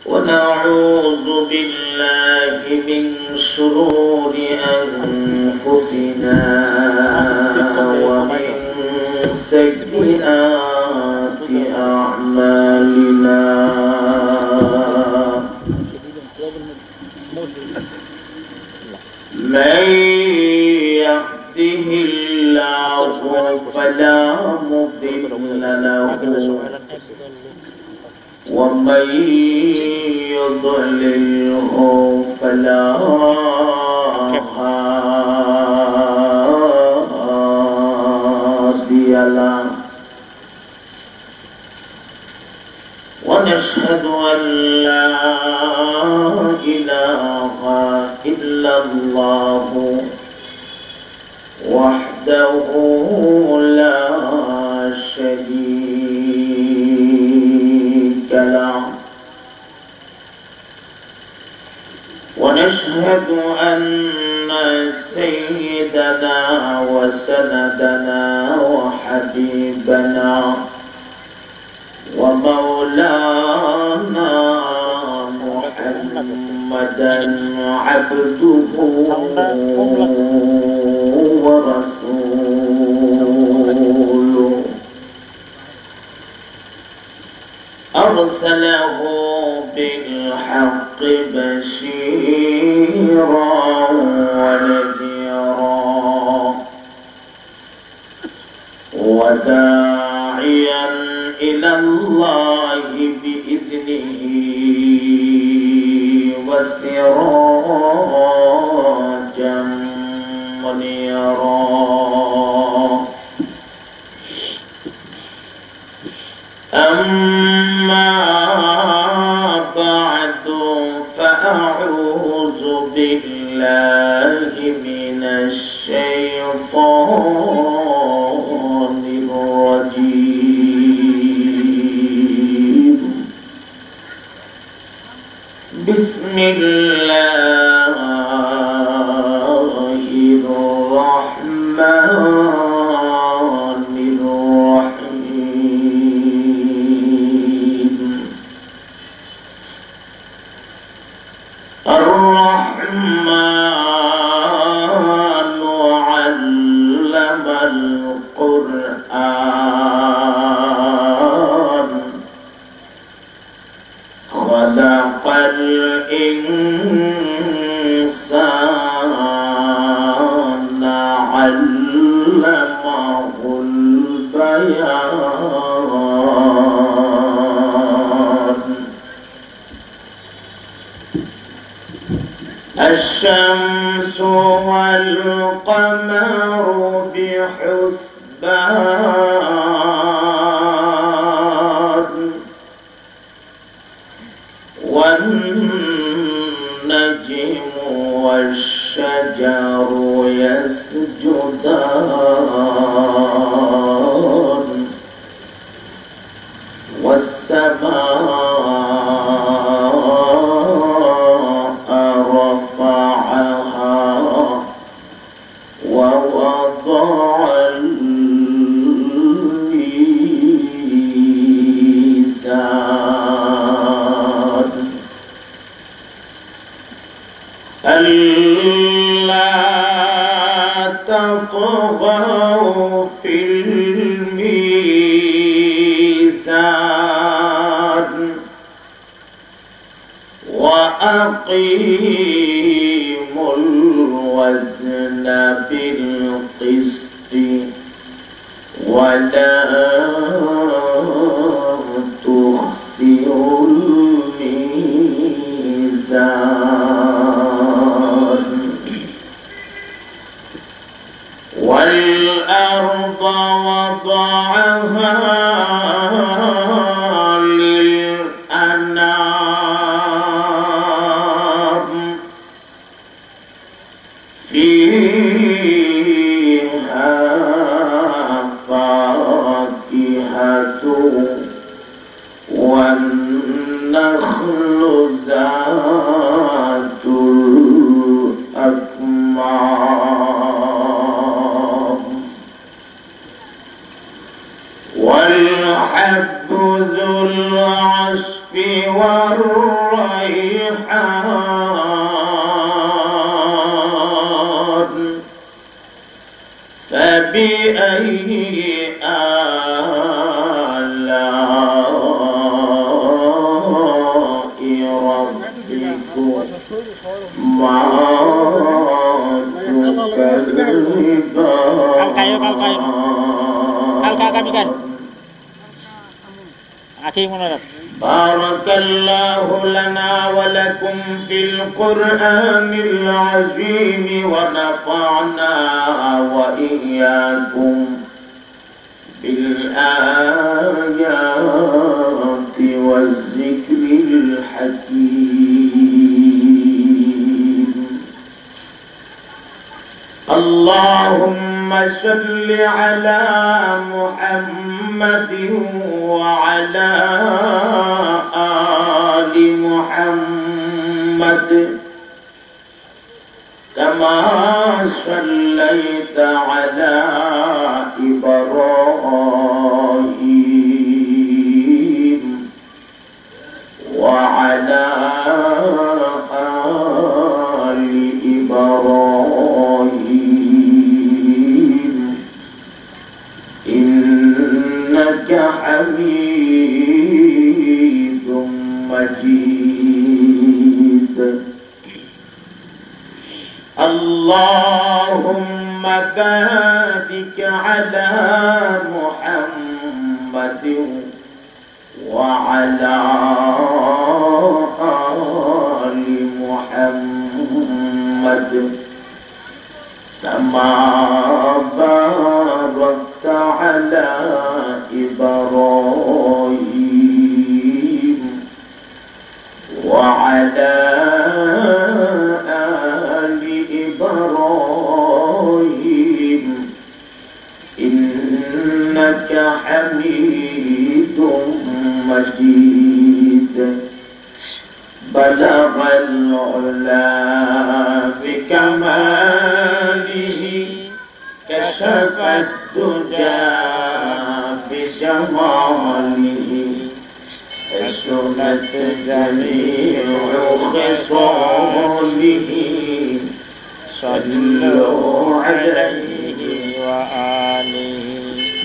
ونعوذ بالله من شرور أنفسنا ومن سيئات أعمالنا من يهده الله فلا مضل له ومن يضلله فلا هادي له ونشهد أن لا إله إلا الله وحده لا شريك له ونشهد أن سيدنا وسندنا وحبيبنا ومولانا محمدا عبده ورسوله أرسله بالحق بشيرا ونذيرا وداعيا إلى الله بإذنه وسراجا منيرا أما بعد فأعوذ بالله من الشيطان الرجيم بسم الله الرحمن الرحيم الرحمن علم القرآن خلق الإنسان علمه البيان الشمس والقمر بحسبان والنجم والشجر يسجدان والسماء رفعها ووضع الميزان ألا تطغوا في الميزان وأقيموا الوزن بالقسط ولا تخسروا الميزان والأرض وضعها للأنام فيها فاكهة والنخل ذات الأكمام والحب ذو العصف والريحان فبأي آلاء ربكما تكذبان بارك الله لنا ولكم في القرآن العظيم ونفعنا وإياكم بالآيات والذكر الحكيم اللهم صل على محمد وعلى آل محمد كما صليت على إبراهيم وعلى آل إبراهيم إنك حميد مجيد اللهم بارك على محمد وعلى آل محمد كما باركت على إبراهيم وعلى آل إبراهيم إنك حميد مجيد بلغ العلا بكماله كشف الدجى بجماله حسنت جميع خصاله صلوا عليه وآله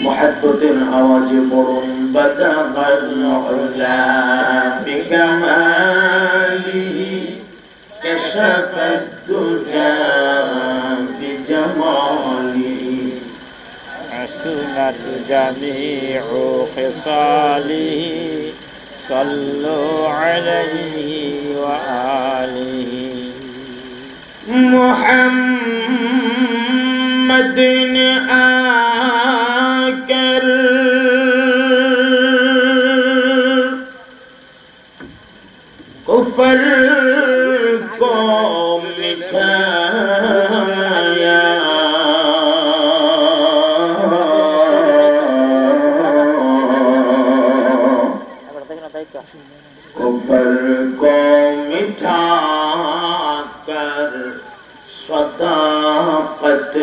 محدث الأواج قرن بلغ العلا بكماله كشف الدجى بجماله حسنت جميع خصاله صلوا عليه وآله محمد آکر کفر کو مٹھایا کفر کو مٹھا کر صداقت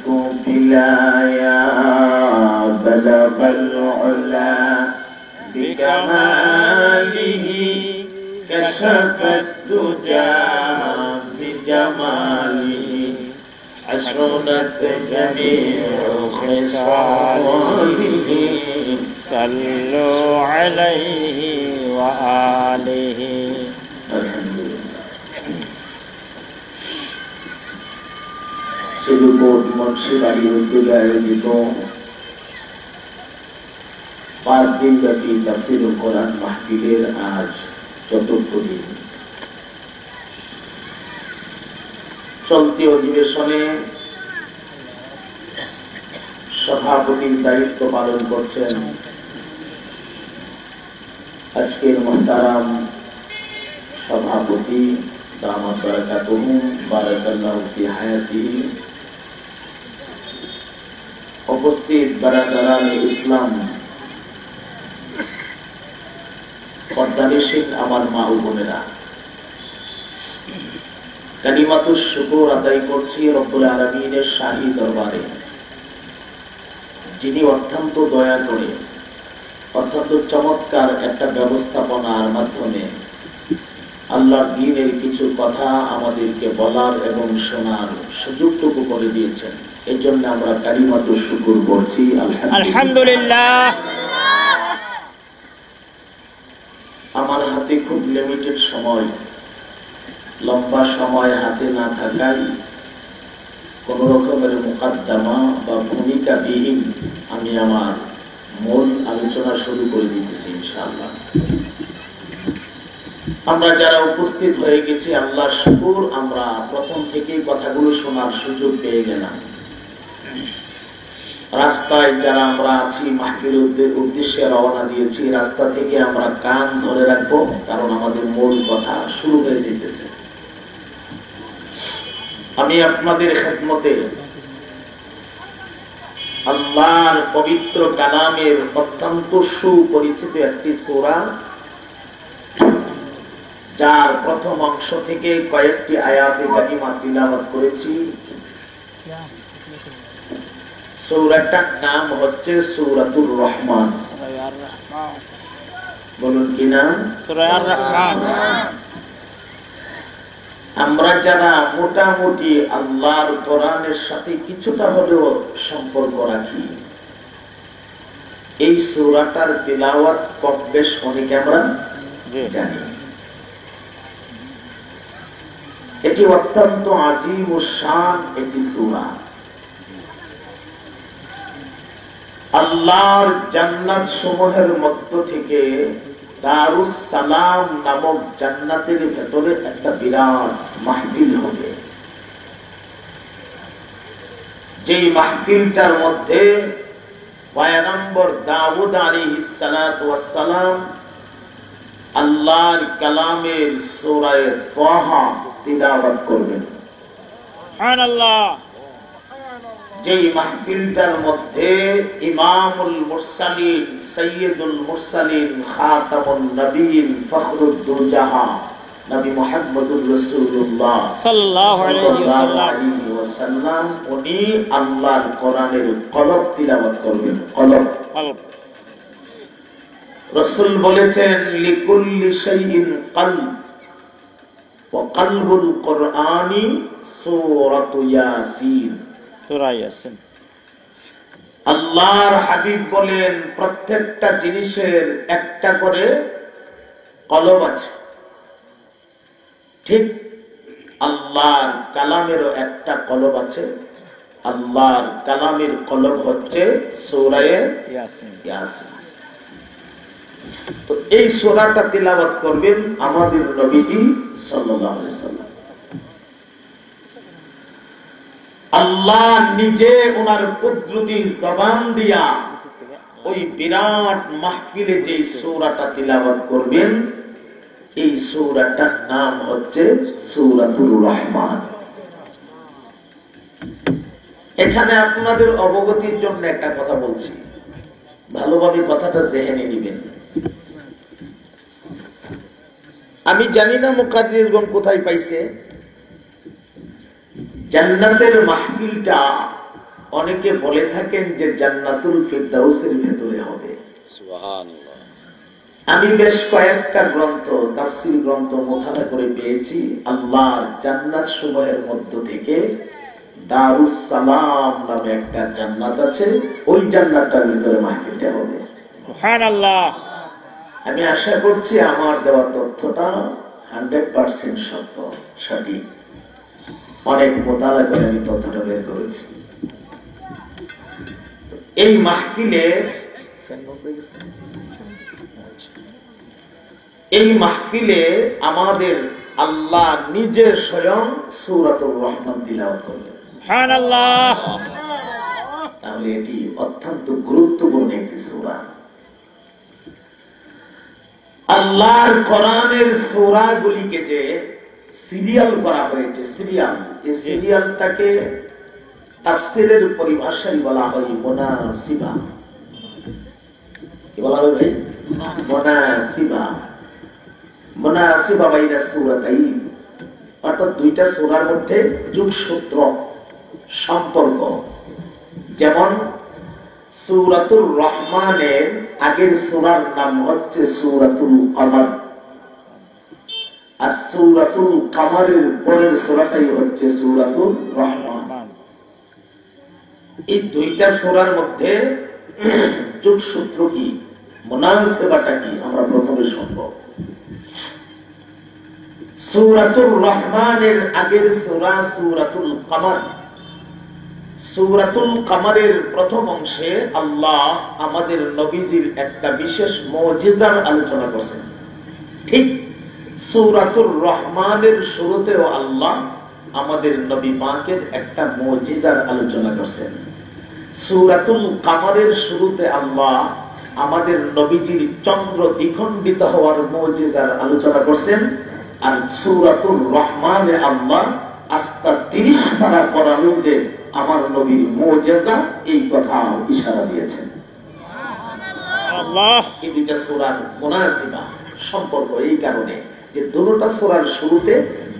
کو پلایا بلغ العلا بکمالہ كشف الدجى بجماله حسنت جميع خصاله صلوا عليه وآله সিধুকোট মুন্সিবাড়ি উদ্যোগে আয়োজিত 5 দিনব্যাপী তাফসীরুল কোরআন মাহফিলের আজ চতুর্থ দিন। চলতি অধিবেশনে সভাপতির দায়িত্ব পালন করছেন আজকের মুহতারাম সভাপতি দামাত বারাকাতুহু বারাকাল্লাহু ফি হায়াতিহি। উপস্থিত বারাদারানে ইসলাম, পর্দানিশীন আমার মা ও বোনেরা, কালিমাতুশ শুকর আদায় করছি রব্বুল আলামিনের শাহী দরবারে, যিনি অত্যন্ত দয়া করে অত্যন্ত চমৎকার একটা ব্যবস্থাপনার মাধ্যমে আল্লাহর দ্বীনের কিছু কথা আমাদেরকে বলার এবং শোনার সুযোগটুকু করে দিয়েছেন। এই জন্য আমরা কালিমাতুশ শুকর পড়ছি আলহামদুলিল্লাহ। আমার হাতে খুব লিমিটেড সময়, লম্বা সময় হাতে না থাকায় কোন রকমের মুকদ্দমা বা ভূমিকা বিহীন আমি আমার মূল আলোচনা শুরু করে দিতেছি ইনশাআল্লাহ। আমরা যারা উপস্থিত হয়ে গেছি আল্লাহর শুকর, আমরা প্রথম থেকেই কথাগুলো শোনার সুযোগ পেয়ে গেলাম। রাস্তায় যারা আমরা আছি মাহফিলের উদ্দেশ্যে রওনা দিয়েছি, রাস্তা থেকে আমরা কান ধরে রাখবো, কারণ আমাদের মূল কথা শুরু হয়ে যেতেছে। আমি আপনাদের খেদমতে আল্লাহর পবিত্র কালামের অত্যন্ত সুপরিচিত একটি সূরা, যার প্রথম অংশ থেকে কয়েকটি আয়াতে কারিমা তিলাওয়াত করেছি। সূরাটার নাম হচ্ছে সূরাতুর রহমান। বলুন কি নাম? সূরা আর-রহমান। আমরা যারা মোটামুটি আল্লাহর কোরআনের সাথে কিছুটা হলেও সম্পর্ক রাখি, এই সূরাটার তিলাওয়াত কম বেশ অনেকে আমরা জানি। এটি অত্যন্ত আজিম ও শান একটি সূরা। আল্লাহর জান্নাত সমূহের মধ্য থেকে দারুস সালাম নামক জান্নাতের ভেতরে একটা বিরাট মাহফিল হবে, যেই মাহফিলটার মধ্যে পয়গম্বর দাউদ আলাইহিস সালাতু ওয়াস সালাম আল্লাহর কালামের সূরা তাহা তিলাওয়াত করবেন। সুবহানাল্লাহ। যেই মাহফিলটার মধ্যে ইমামুল মুরসালিন, সাইয়্যিদুল মুরসালিন, খাতামুন নবীন, ফখরুদ্দোজাহা নবী মুহাম্মদুর রাসূলুল্লাহ সাল্লাল্লাহু আলাইহি ওয়াসাল্লাম উনি আল্লাহর কোরআনের কলব তিলাওয়াত করবেন। কলব রাসূল বলেছেন লিকুল্লি শাইইন কলব ওয়া কলবুল কোরআনি সূরাতু ইয়াসিন। সূরা ইয়াসিন। আল্লাহর হাবিব বলেন প্রত্যেকটা জিনিসের একটা করে কলব আছে, ঠিক আল্লাহর কালামেরও একটা কলব আছে। আল্লাহর কালামের কলব হচ্ছে সূরা ইয়াসিন। তো এই সূরাটা তিলাওয়াত করবেন আমাদের নবীজি সাল্লাল্লাহু আলাইহি ওয়াসাল্লাম। আল্লাহ নিজে ওনার কুদরতি জবান দিয়া ওই বিরাট মাহফিলে যে সূরাটা তিলাওয়াত করবেন, এই সূরাটার নাম হচ্ছে সূরাতুর রহমান। এখানে আপনাদের অবগতির জন্য একটা কথা বলছি, ভালোভাবে কথাটা জেহেনে নেবেন। আমি জানি না মুকাদ্দিরগণ কোথায় পাইছে, জান্নাতের মাহফিলটা অনেকে বলে থাকেন যে জান্নাতুল ফিরদাউসের ভেতরে হবে। সুবহানাল্লাহ। আমি বেশ কয়েকটা গ্রন্থ, তাফসীর গ্রন্থ মুতালা করে পেয়েছি, আল্লাহর জান্নাত সমূহের মধ্য থেকে দারুস সালাম নামে একটা জান্নাত আছে, ওই জান্নাতটার ভিতরে মাহফিলটা হবে। সুবহানাল্লাহ। আমি আশা করছি আমার দেওয়া তথ্যটা 100% সত্য, সঠিক। অনেক মোতালা করে আমি তথ্যটা বের করেছি। এই মাহফিলে আমাদের আল্লাহ নিজে স্বয়ং সূরাতুর রহমান তিলাওয়াত করবেন। সুবহানাল্লাহ। তাহলে এটি অত্যন্ত গুরুত্বপূর্ণ একটি সূরা। আল্লাহর কোরআনের সূরাগুলিকে যে সিরিয়াল করা হয়েছে, সিরিয়াল, এই সিরিয়ালটাকে তাফসীরের পরিভাষায় বলা হয় মুনাসিবা। কি বলা হয় ভাই? মুনাসিবা। মুনাসিবা বাইনা সূরাতাইন, অর্থাৎ দুইটা সূরার মধ্যে যোগসূত্র, সম্পর্ক। যেমন সূরাতুর রহমানের আগের সূরার নাম হচ্ছে সূরাতুল কমর, আর সূরাতুল কমরের পরের সূরাটাই হচ্ছে সূরাতুর রহমান। এই দুইটা সূরার মধ্যে যোগসূত্র কি, মুনাসেবাটা কি, আমরা প্রথমে শুনব। সূরাতুর রহমানের আগের সূরা সূরাতুল কমর। সূরাতুল কমরের প্রথম অংশে আল্লাহ আমাদের নবীজির একটা বিশেষ মুজিজার আলোচনা করেছেন। ঠিক সূরাতুর রহমানের শুরুতেও আল্লাহ আমাদের নবী পাকের একটা মুজিজার আলোচনা করেছেন। সূরাতুল কমরের শুরুতে আল্লাহ আমাদের নবীজির চন্দ্র দ্বিখণ্ডিত হওয়ার মুজিজার আলোচনা করেছেন। আর সূরাতুর রহমানে আল্লাহ আস্তা 30 পারা করানো যে আমার নবীর মুজিজা, এই কথা ইশারা দিয়েছেন। আল্লাহ, এই দুইটা সূরার মুনাসিবা সম্পর্ক এই কারণে যে দুটোটা সূরার শুরুতে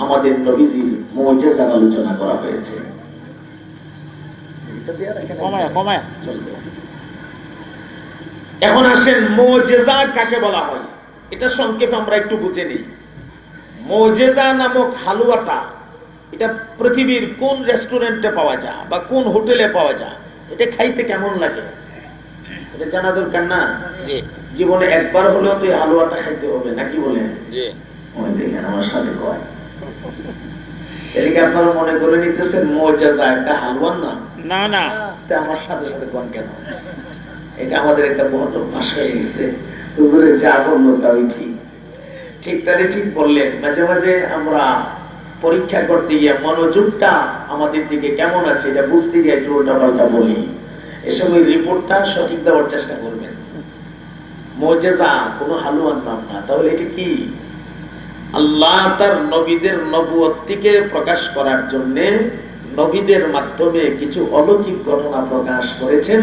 আমাদের নবীজির মুজিজার আলোচনা করা হয়েছে। এখন আসেন মুজিজা কাকে বলা হয়, এটা সংক্ষেপে আমরা একটু বুঝে নিই। মুজিজা নামক হালুয়াটা এটা পৃথিবীর কোন রেস্টুরেন্টে পাওয়া যায় বা কোন হোটেলে পাওয়া যায়, এটা খাইতে কেমন লাগে এটা জানা দরকার না? জীবনে একবার হলেও তো এই হালুয়াটা খাইতে হবে, নাকি বলেন? দেখেন আমার সাথে কয়, এদিকে আপনারা মনে করে নিতেছেন মুজিজা একটা হালুয়ার নাম। না না, আমার সাথে সাথে কোন কেন, এটা আমাদের একটা বহত ভাষা হয়ে গেছে। হুজুরে যা বললো তাই ঠিক, ঠিকটারে ঠিক বললেন। মাঝে মাঝে আমরা পরীক্ষা করতে গিয়ে মনোযোগটা আমাদের দিকে কেমন আছে এটা বুঝতে গিয়ে একটু উল্টাপাল্টা বলি, এসব ওই রিপোর্টটা সঠিক দেওয়ার চেষ্টা করবেন। মুজিজা কোনো হালুয়ার নাম না, তাহলে এটা কি? আল্লাহ তার নবীদের নবুয়তকে প্রকাশ করার জন্য নবীদের মাধ্যমে কিছু অলৌকিক ঘটনা প্রকাশ করেছেন।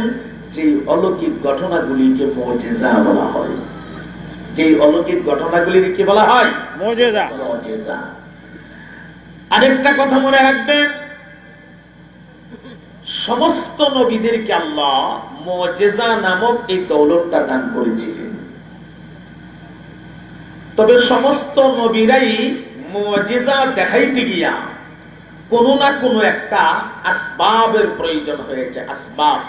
যেই অলৌকিক ঘটনাগুলিকে মুজিজা বলা হয়। যেই অলৌকিক ঘটনাগুলির কি বলা হয়? মুজিজা। মুজিজা। আরেকটা কথা মনে রাখবেন, সমস্ত নবীদেরকে আল্লাহ মুজিজা নামক এই দৌলতটা দান করেছিলেন। তবে সমস্ত নবীরাই মুজিজা দেখাইতে গিয়া কোনো না কোনো একটা আসবাবের প্রয়োজন হয়েছে। আসবাব,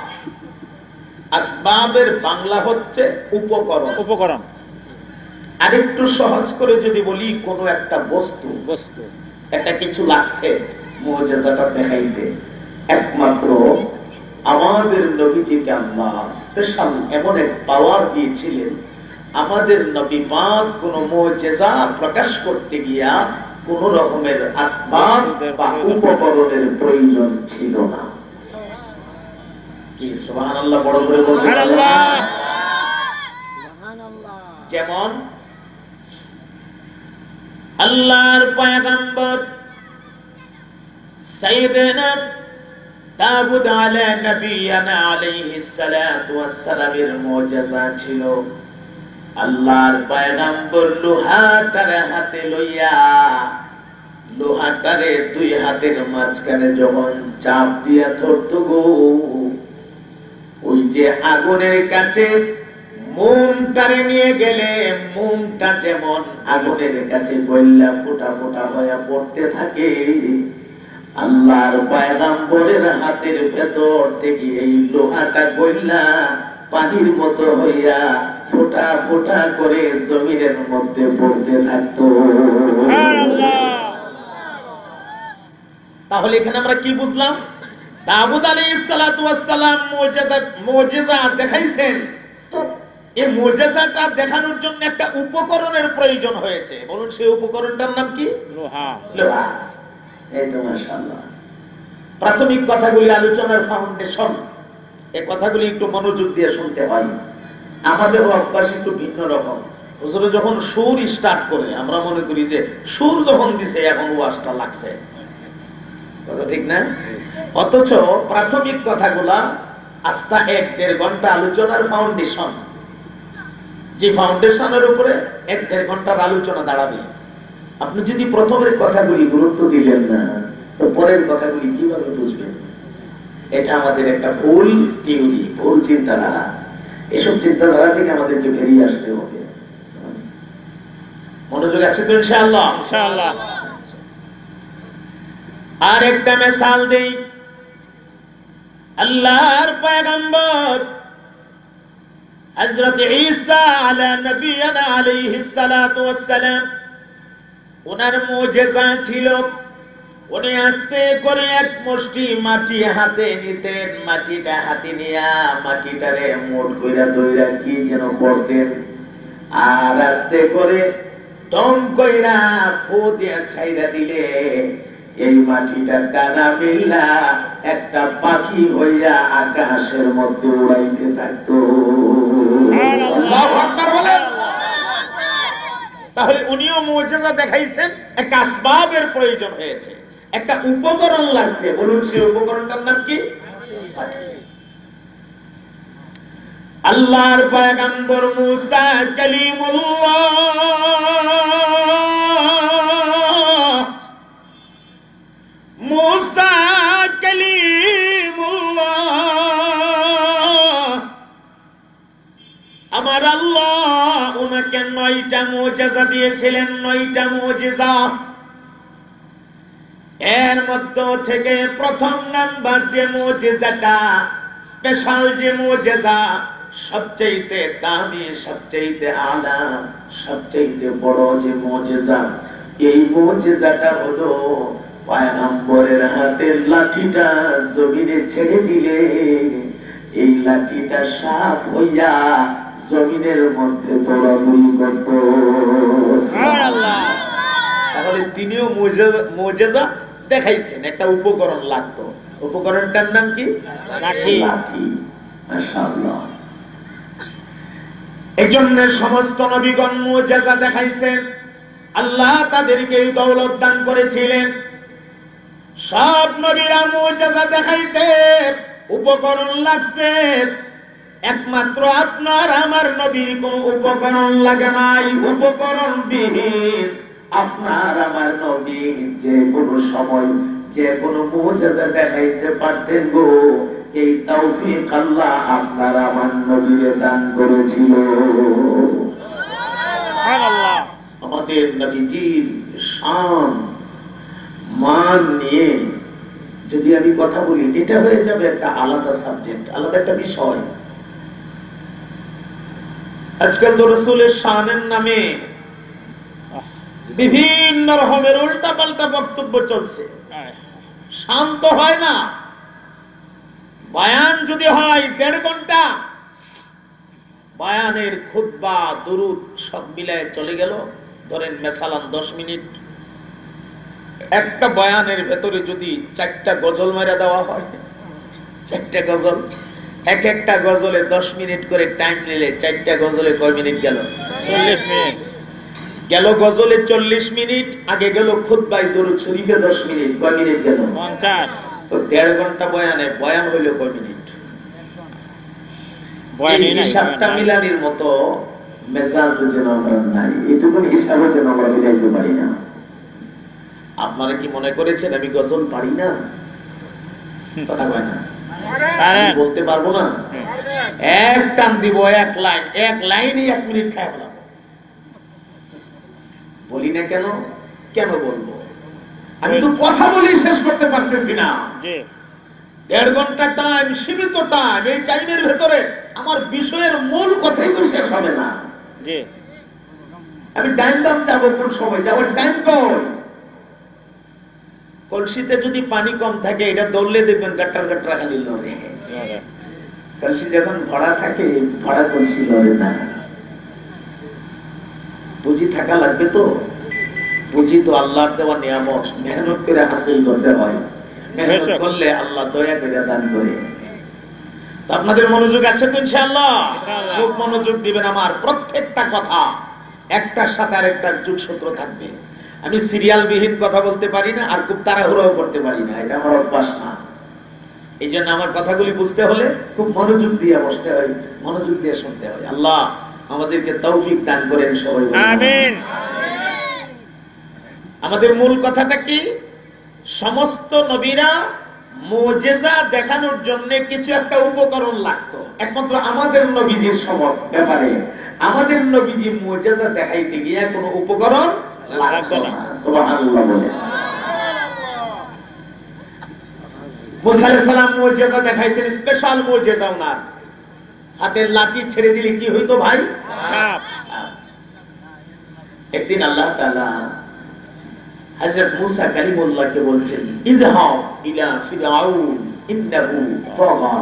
আসবাবের বাংলা হচ্ছে উপকরণ। উপকরণ। আরেকটু সহজ করে যদি বলি, কোনো একটা বস্তু, বস্তু একটা কিছু লাগছে মুজিজাটা দেখাইতে, একমাত্র আমাদের নবীজিকে আল্লাহ স্পেশাল এমন এক পাওয়ার দিয়েছিলেন। আমাদের নবী পাক কোন মুজিজা প্রকাশ করতে গিয়া কোন রকমের আসবাব বা উপকরণের প্রয়োজন ছিল না। কি সুবহানাল্লাহ বড় করে বলতে পারবেন? যেমন আল্লাহর পয়গম্বর সাইয়েদনা দাউদ আলাইহিস সালাতু ওয়াস সালামের মুজিজা ছিল আল্লাহর পয়গম্বর লোহাটারে হাতে লইয়া, লোহাটারে দুই হাতের মাঝখানে যখন চাপ দিয়া ধরতো গো, ওই যে আগুনের কাছে মোমটারে নিয়ে গেলে মোমটা যেমন আগুনের কাছে গইল্লা ফোটা ফোটা হয়ে পড়তে থাকে, আল্লাহর পয়গম্বরের হাতের ভেতর থেকে এই লোহাটা গইল্লা পানির মতো হইয়া ফোটা ফোটা করে জমিনের মধ্যে পড়তে থাকতো। তাহলে এখানে আমরা কি বুঝলাম? দাউদ আলাইহিস সালাতু ওয়াস সালাম মুজিজা দেখাইছেন। এই মুজিজাটা দেখানোর জন্য একটা উপকরণের প্রয়োজন হয়েছে। বলুন সেই উপকরণটার নাম কি? লোহা। লোহা। এই তো মাশাআল্লাহ। প্রাথমিক কথাগুলি আলোচনার ফাউন্ডেশন, এই কথাগুলি একটু মনোযোগ দিয়ে শুনতে হয়। আমাদের অভ্যাস একটু ভিন্ন রকম। হুজুরে যখন সুর স্টার্ট করে আমরা মনে করি যে সুর যখন দিছে এখন ওয়াজটা লাগছে, কথা ঠিক না? অথচ প্রাথমিক কথাগুলা আস্তা 1-1.5 ঘন্টা আলোচনার ফাউন্ডেশন, যে ফাউন্ডেশনের উপরে 1-1.5 ঘন্টার আলোচনা দাঁড়াবে। আপনি যদি প্রথমের কথাগুলি গুরুত্ব দিলেন না, তো পরের কথাগুলি কিভাবে বুঝবেন? এটা আমাদের একটা ভুল থিওরি, ভুল চিন্তাধারা। এসব চিন্তাধারা থেকে আমাদেরকে বেরিয়ে আসতে হবে। মনোযোগ আছে তো ইনশাআল্লাহ? ইনশাআল্লাহ। আর একটা মিসাল দেই। আল্লাহর পয়গম্বর হযরত ঈসা আলা নবিয়ানা আলাইহিস সালাতু ওয়াস সালাম, ওনার মুজিজা ছিল উনি আস্তে করে এক মুষ্টি মাটি হাতে নিতেন, মাটিটা হাতে নিয়া মাটিটারে মোট কইরা দইরা কি যেন করতেন, আর আস্তে করে দম কইরা ফু দিয়া ছাইরা দিলে এই মাটিটার ডানা মিল্লা একটা পাখি হইয়া আকাশের মধ্যে উড়াইতে থাকতো। আল্লাহু আকবার বলেন। তাহলে উনিও মুজিজা দেখাইছেন, একটা আসবাবের প্রয়োজন হয়েছে, একটা উপকরণ লাগছে। বলুন সেই উপকরণটার নাম কি? আল্লাহর পয়গম্বর মুসা কালিমুল্লাহ, মুসা কালিমুল্লাহ, আমার আল্লাহ ওনাকে 9টা মুজিজা দিয়েছিলেন, 9টা মুজিজা। এর মধ্যে থেকে প্রথম নাম্বার যে মুজিজাটা, স্পেশাল যে মুজিজা, সবচেয়ে দামি, সবচেয়ে আলা, সবচেয়ে বড় যে মুজিজা, এই মুজিজাটা হলো পয়গম্বরের হাতের লাঠিটা জমিনে ছেড়ে দিলে এই লাঠিটা সাফ হইয়া জমিনের মধ্যে দৌড়াদৌড়ি করত। সুবহানাল্লাহ। তাহলে তিনিও মুজিজা দেখাইছেন, একটা উপকরণ লাগতো। উপকরণটার নাম কি? লাঠি। লাঠি। মাশাআল্লাহ। এজন্য সমস্ত নবীগণ মুজিজা দেখাইছেন, আল্লাহ তাদেরকে এই দৌলত দান করেছিলেন। সব নবীরা মুজিজা দেখাইতে উপকরণ লাগছে, একমাত্র আপনার আমার নবীর কোন উপকরণ লাগে নাই। উপকরণ বিহীন আপনার আমার নবী যে কোনো সময় যে কোনো মুজিজা দেখাইতে পারতেন গো। এই তৌফিক আল্লাহ আপনার আমার নবীকে দান করেছিল। সুবহানাল্লাহ। আমাদের নবীজির শান মান নিয়ে যদি আমি কথা বলি, এটা হয়ে যাবে একটা আলাদা সাবজেক্ট, আলাদা একটা বিষয়। আজকাল তো রাসূলের শানের নামে বিভিন্ন রকমের উল্টা পাল্টা বক্তব্য চলছে, শান্ত হয় না। বয়ান যদি হয় 1.5 ঘন্টা, বয়ানের খুতবা দুরূদ সব মিলায় চলে গেল ধরেন মেসালান 10 মিনিট। একটা বয়ানের ভেতরে যদি 4টা গজল মারা দেওয়া হয়, 4টা গজল, এক একটা গজলে 10 মিনিট করে টাইম নিলে 4টা গজলে কয় মিনিট গেল? 40 মিনিট গেল। গজলে 40 মিনিট, আগে গেল খুতবায় দরুদ শরীফে 10 মিনিট, কয় মিনিট গেল? 50। তো 1.5 ঘন্টা বয়ানে বয়ান হইল কয় মিনিট? হিসাবটা মিলানির মতো মেজাজ যেন আমরা নাই, এটুকু হিসাবে যেন আমরা মিলাইতে পারি না। আপনারা কি মনে করেছেন আমি গজল পারি না? কথা কয় না, বলতে পারবো না। এক টান দিব, এক লাইন, এক লাইনই 1 মিনিট খায় ফেলাবো। বলি না কেন? কেন বলবো? আমি তো কথা বলি শেষ করতে পারতেছি না। 1.5 ঘন্টা টাইম, সীমিত টাইম, এই টাইমের ভেতরে আমার বিষয়ের মূল কথাই তো শেষ হবে না। আমি টাইম দাম যাবো কোন সময় যাবো? টাইম কই? কলসিতে যদি পানি কম থাকে, এটা দৌড়লে দেখবেন গাট্টার গাট্টা খালি লড়ে। কলসি যখন ভরা থাকে, ভরা কলসি লড়ে না। পুঁজি থাকা লাগবে তো। পুঁজি তো আল্লাহর দেওয়া নিয়ামত, মেহনত করে হাসিল করতে হয়। মেহনত করলে আল্লাহ দয়া করে দান করে। তো আপনাদের মনোযোগ আছে তো ইনশাআল্লাহ? খুব মনোযোগ দিবেন। আমার প্রত্যেকটা কথা একটার সাথে আরেকটার যোগসূত্র থাকবে। আমি সিরিয়াল বিহীন কথা বলতে পারি না, আর খুব তাড়াহুড়াও করতে পারি না, এটা আমার অভ্যাস না। এই জন্য আমার কথাগুলি বুঝতে হলে খুব মনোযোগ দিয়ে বসতে হয়, মনোযোগ দিয়ে শুনতে হয়। আল্লাহ আমাদেরকে তৌফিক দান করেন সবাই, আমিন। আমাদের মূল কথাটা কি? সমস্ত নবীরা মুজিজা দেখানোর জন্য কিছু একটা উপকরণ লাগতো। একমাত্র আমাদের নবীজির সবার ব্যাপারে আমাদের নবীজি মুজিজা দেখাইতে গিয়ে কোনো উপকরণ লাগতো না। সুবহানাল্লাহ বলে। মুসা আলাইহিস সালাম মুজিজা দেখাইছেন, স্পেশাল মুজিজা ওনার হাতের লাঠি ছেড়ে দিলে কি হইতো ভাই? সাপ। একদিন আল্লাহ তাআলা হযরত মুসা কালিমুল্লাহকে বলছেন, ইযহাব ইলা ফিরআউন ইন্নাহু তাগা।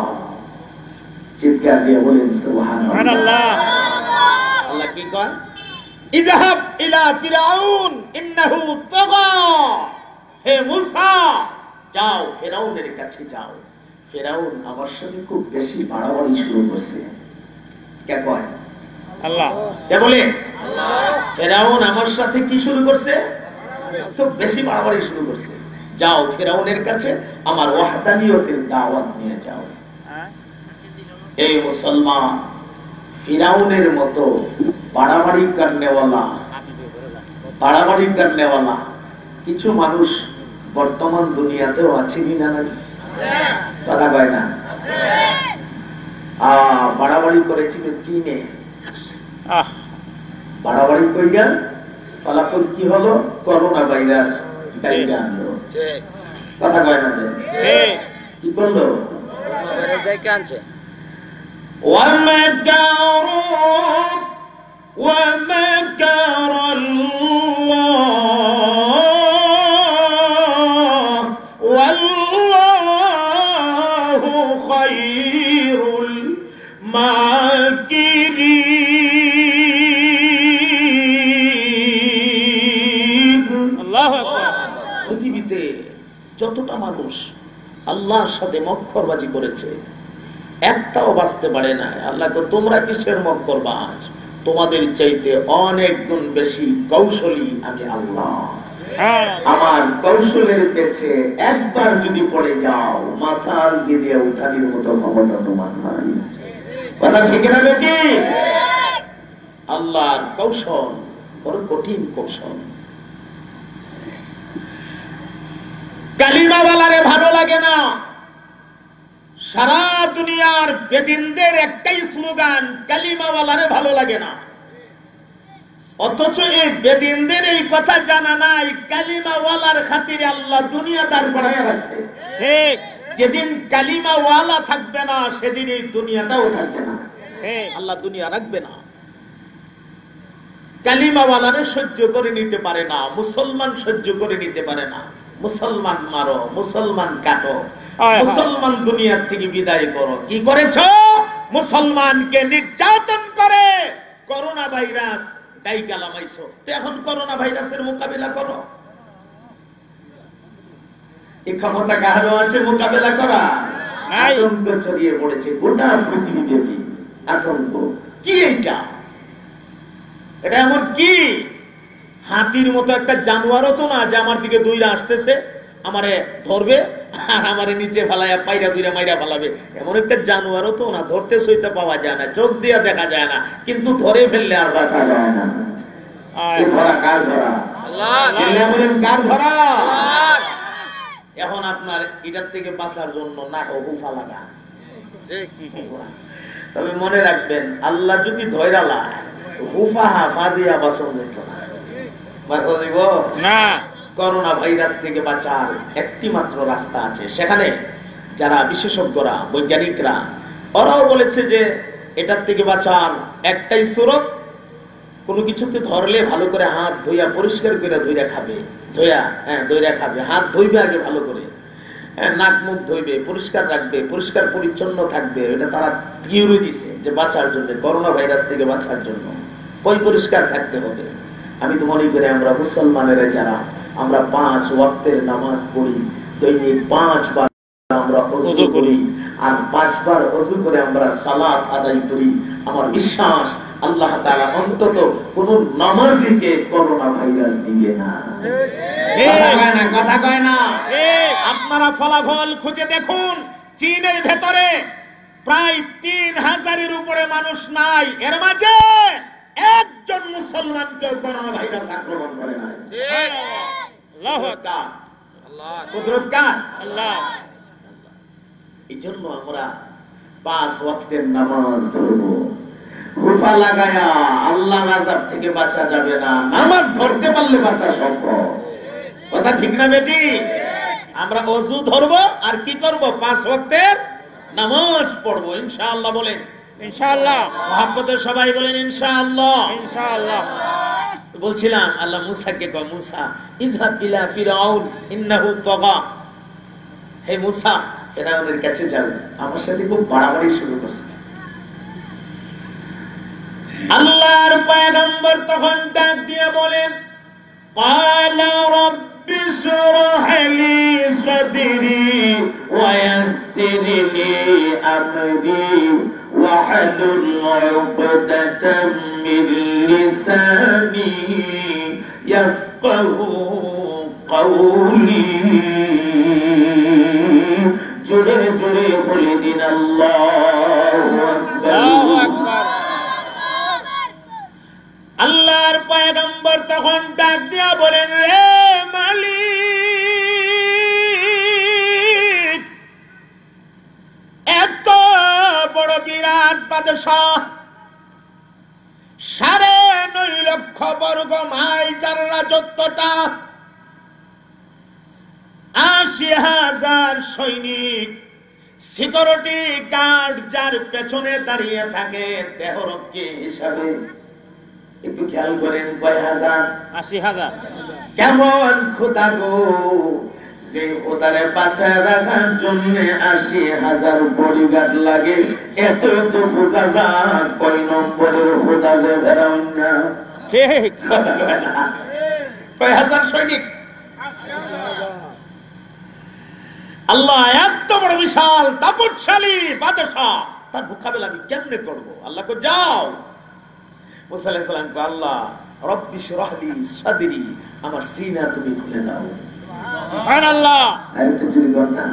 চিৎকার দিয়ে বলেন সুবহানাল্লাহ। সুবহানাল্লাহ। আল্লাহ কি কয়? ইযহাব ইলা ফিরআউন ইন্নাহু তাগা। হে মুসা, যাও ফিরআউনের কাছে যাও, ফিরআউন আমার সাথে খুব বেশি বাড়াবাড়ি শুরু করছে। কে কয়? আল্লাহ। কে বলে? আল্লাহ। ফিরআউন আমার সাথে কি শুরু করছে? খুব বেশি বাড়াবাড়ি শুরু করছে। যাও ফিরআউনের কাছে আমার ওয়াহদানিয়তের দাওয়াত নিয়ে যাও। এই মুসলমান, ফিরআউনের মতো বাড়াবাড়ি করনেওয়ালা কিছু মানুষ বর্তমান দুনিয়াতেও আছে কিনা? না, কথা কয় না? বাড়াবাড়ি করেছিল চীনে। বাড়াবাড়ি কইরা ফলাফল কি হলো? করোনা ভাইরাস ডাইকা আনলো। কথা কয় না? কি করলো? ومكر الله والله خير الماكرين। আল্লাহু আকবার। পৃথিবীতে যতটা মানুষ আল্লাহর সাথে মক্করবাজি করেছে, একটাও বাঁচতে পারে না। আল্লাহ তো তোমরা কিসের মক্করবাজ? তোমাদের চাইতে অনেক গুণ বেশি কৌশলী আমি আল্লাহ। আমার কৌশলের পেছে একবার যদি পড়ে যাও, মাথার দিয়ে উঠানির মতো ক্ষমতা তোমার নাই। কথা ঠিক না বেটি? আল্লাহর কৌশল বড় কঠিন কৌশল। কালিমাওয়ালারে ভালো লাগে না। সারা দুনিয়ার বেদিনদের একটাই স্লোগান, কালিমাওয়ালারে ভালো লাগে না। অথচ এই বেদিনদের এই কথা জানা নাই, কালিমাওয়ালার খাতিরে আল্লাহ দুনিয়া দাঁড় করাইয়া রাখছে। যেদিন কালিমাওয়ালা থাকবে না, সেদিন এই দুনিয়াটাও থাকবে না। আল্লাহ দুনিয়া রাখবে না। কালিমাওয়ালারে সহ্য করে নিতে পারে না, মুসলমান সহ্য করে নিতে পারে না। মুসলমান মারো, মুসলমান কাটো, মুসলমান দুনিয়ার থেকে বিদায় করো। কি করেছ? মুসলমানকে নির্যাতন করে করোনা ভাইরাস ডাইকা লামাইছো। তো এখন করোনা ভাইরাসের মোকাবিলা করো। এই ক্ষমতা কারো আছে মোকাবিলা করা? আতঙ্ক ছড়িয়ে পড়েছে গোটা পৃথিবী ব্যাপী। আতঙ্ক কি? এটা এমন কি? হাতির মতো একটা জানোয়ারও তো না যে আমার দিকে দৌড়ে আসতেছে, আমারে ধরবে আর আমারে নিচে ফালাইয়া পাইরা দুইরা মাইরা ফালাবে। এমন একটা জানোয়ারও তো না। ধরতে সইতে পাওয়া যায় না, চোখ দিয়ে দেখা যায় না, কিন্তু ধরে ফেললে আর বাঁচা যায় না। ধরা কার ধরা? কার ধরা? এখন আপনার এটার থেকে বাঁচার জন্য না হুফা লাগা। তবে মনে রাখবেন, আল্লাহ যদি ধৈরা লায়, হুফা হাফা দিয়া বাঁচন যেত না। বাঁচা দিব না। করোনা ভাইরাস থেকে বাঁচার একটি মাত্র রাস্তা আছে। সেখানে যারা বিশেষজ্ঞরা, বৈজ্ঞানিকরা, ওরাও বলেছে যে এটার থেকে বাঁচার একটাই সুরত, কোনো কিছুতে ধরলে ভালো করে হাত ধুইয়া পরিষ্কার করে ধুইয়া খাবে। ধুইয়া খাবে, হাত ধুইবে আগে ভালো করে, নাক মুখ ধুইবে, পরিষ্কার রাখবে, পরিষ্কার পরিচ্ছন্ন থাকবে। এটা তারা থিওরি দিছে যে বাঁচার জন্য, করোনা ভাইরাস থেকে বাঁচার জন্য পরিষ্কার থাকতে হবে। আমি তো মনে করি আমরা মুসলমানেরা যারা আমরা 5 ওয়াক্তের নামাজ পড়ি, দৈনিক 5 বার আমরা ওযু করি, আর 5 বার ওযু করে আমরা সালাত আদায় করি, আমার বিশ্বাস আল্লাহ তাআলা অন্তত কোন নামাজীকে করোনা ভাইরাস দিবে না। কথা কয় না? আপনারা ফলাফল খুঁজে দেখুন, চীনের ভেতরে প্রায় 3000-এর উপরে মানুষ নাই, এর মাঝে একজন মুসলমানকে করোনা ভাইরাস আক্রমণ করে নাই। এই জন্য আমরা 5 ওয়াক্তের নামাজ ধরবো। হুফা লাগায়া আল্লাহর আযাব থেকে বাঁচা যাবে না, নামাজ ধরতে পারলে বাঁচা সম্ভব। কথা ঠিক না বেটি? আমরা ওযু ধরবো আর কি করব? 5 ওয়াক্তের নামাজ পড়বো ইনশাআল্লাহ। বলেন ইনশাআল্লাহ। মহব্বতে সবাই বলেন ইনশাআল্লাহ। ইনশাআল্লাহ। বলছিলাম আল্লাহ মুসাকে কয়, মুসা ইযহাব ইলা ফিরআউন ইন্নাহু তাগা। হে মুসা, ফিরআউনের কাছে যাও। আমার সাথে খুব বাড়াবাড়ি শুরু করছে। আল্লাহর পয়গম্বর তখন ডাক দিয়ে বলেন, ক্বালা রাব্বি শরহ লি সাদরি ওয়া ইয়াসসির লি আমরি ওয়াহলুল উকদাতাম মিন লিসানি ইয়াফকাহু কওলি। জোরে জোরে বলে দিন আল্লাহু আকবার। আল্লাহর পয়গম্বর তখন ডাক দিয়া বলেন, রে মালিক, এত বড় বিরাট বাদশাহ, 9.5 লক্ষ বর্গ মাইল যার রাজত্বটা, 80,000 সৈনিক, সিকিউরিটি গার্ড যার পেছনে দাঁড়িয়ে থাকে দেহরক্ষী হিসাবে। একটু খেয়াল করেন, কয় হাজার? 80,000। কেমন খোদা গো, যে খোদারে বাঁচায় রাখার জন্য 80,000 বডিগার্ড লাগে। এত তো বোঝা যায় কয় নম্বরের খোদা যে বেরাউন না। ঠিক। কয় হাজার সৈনিক? আল্লাহ এত বড় বিশাল দাপটশালী বাদশাহ, তার মোকাবেলা আমি কেমনে করবো? আল্লাহ কো যাও। মুসা আলাইহিস সালাম কো, আল্লাহ রব্বি শরহ লি সাদরি, আমার সিনা তুমি খুলে দাও। সুবহানাল্লাহ। আরেকটু জোরে বল না।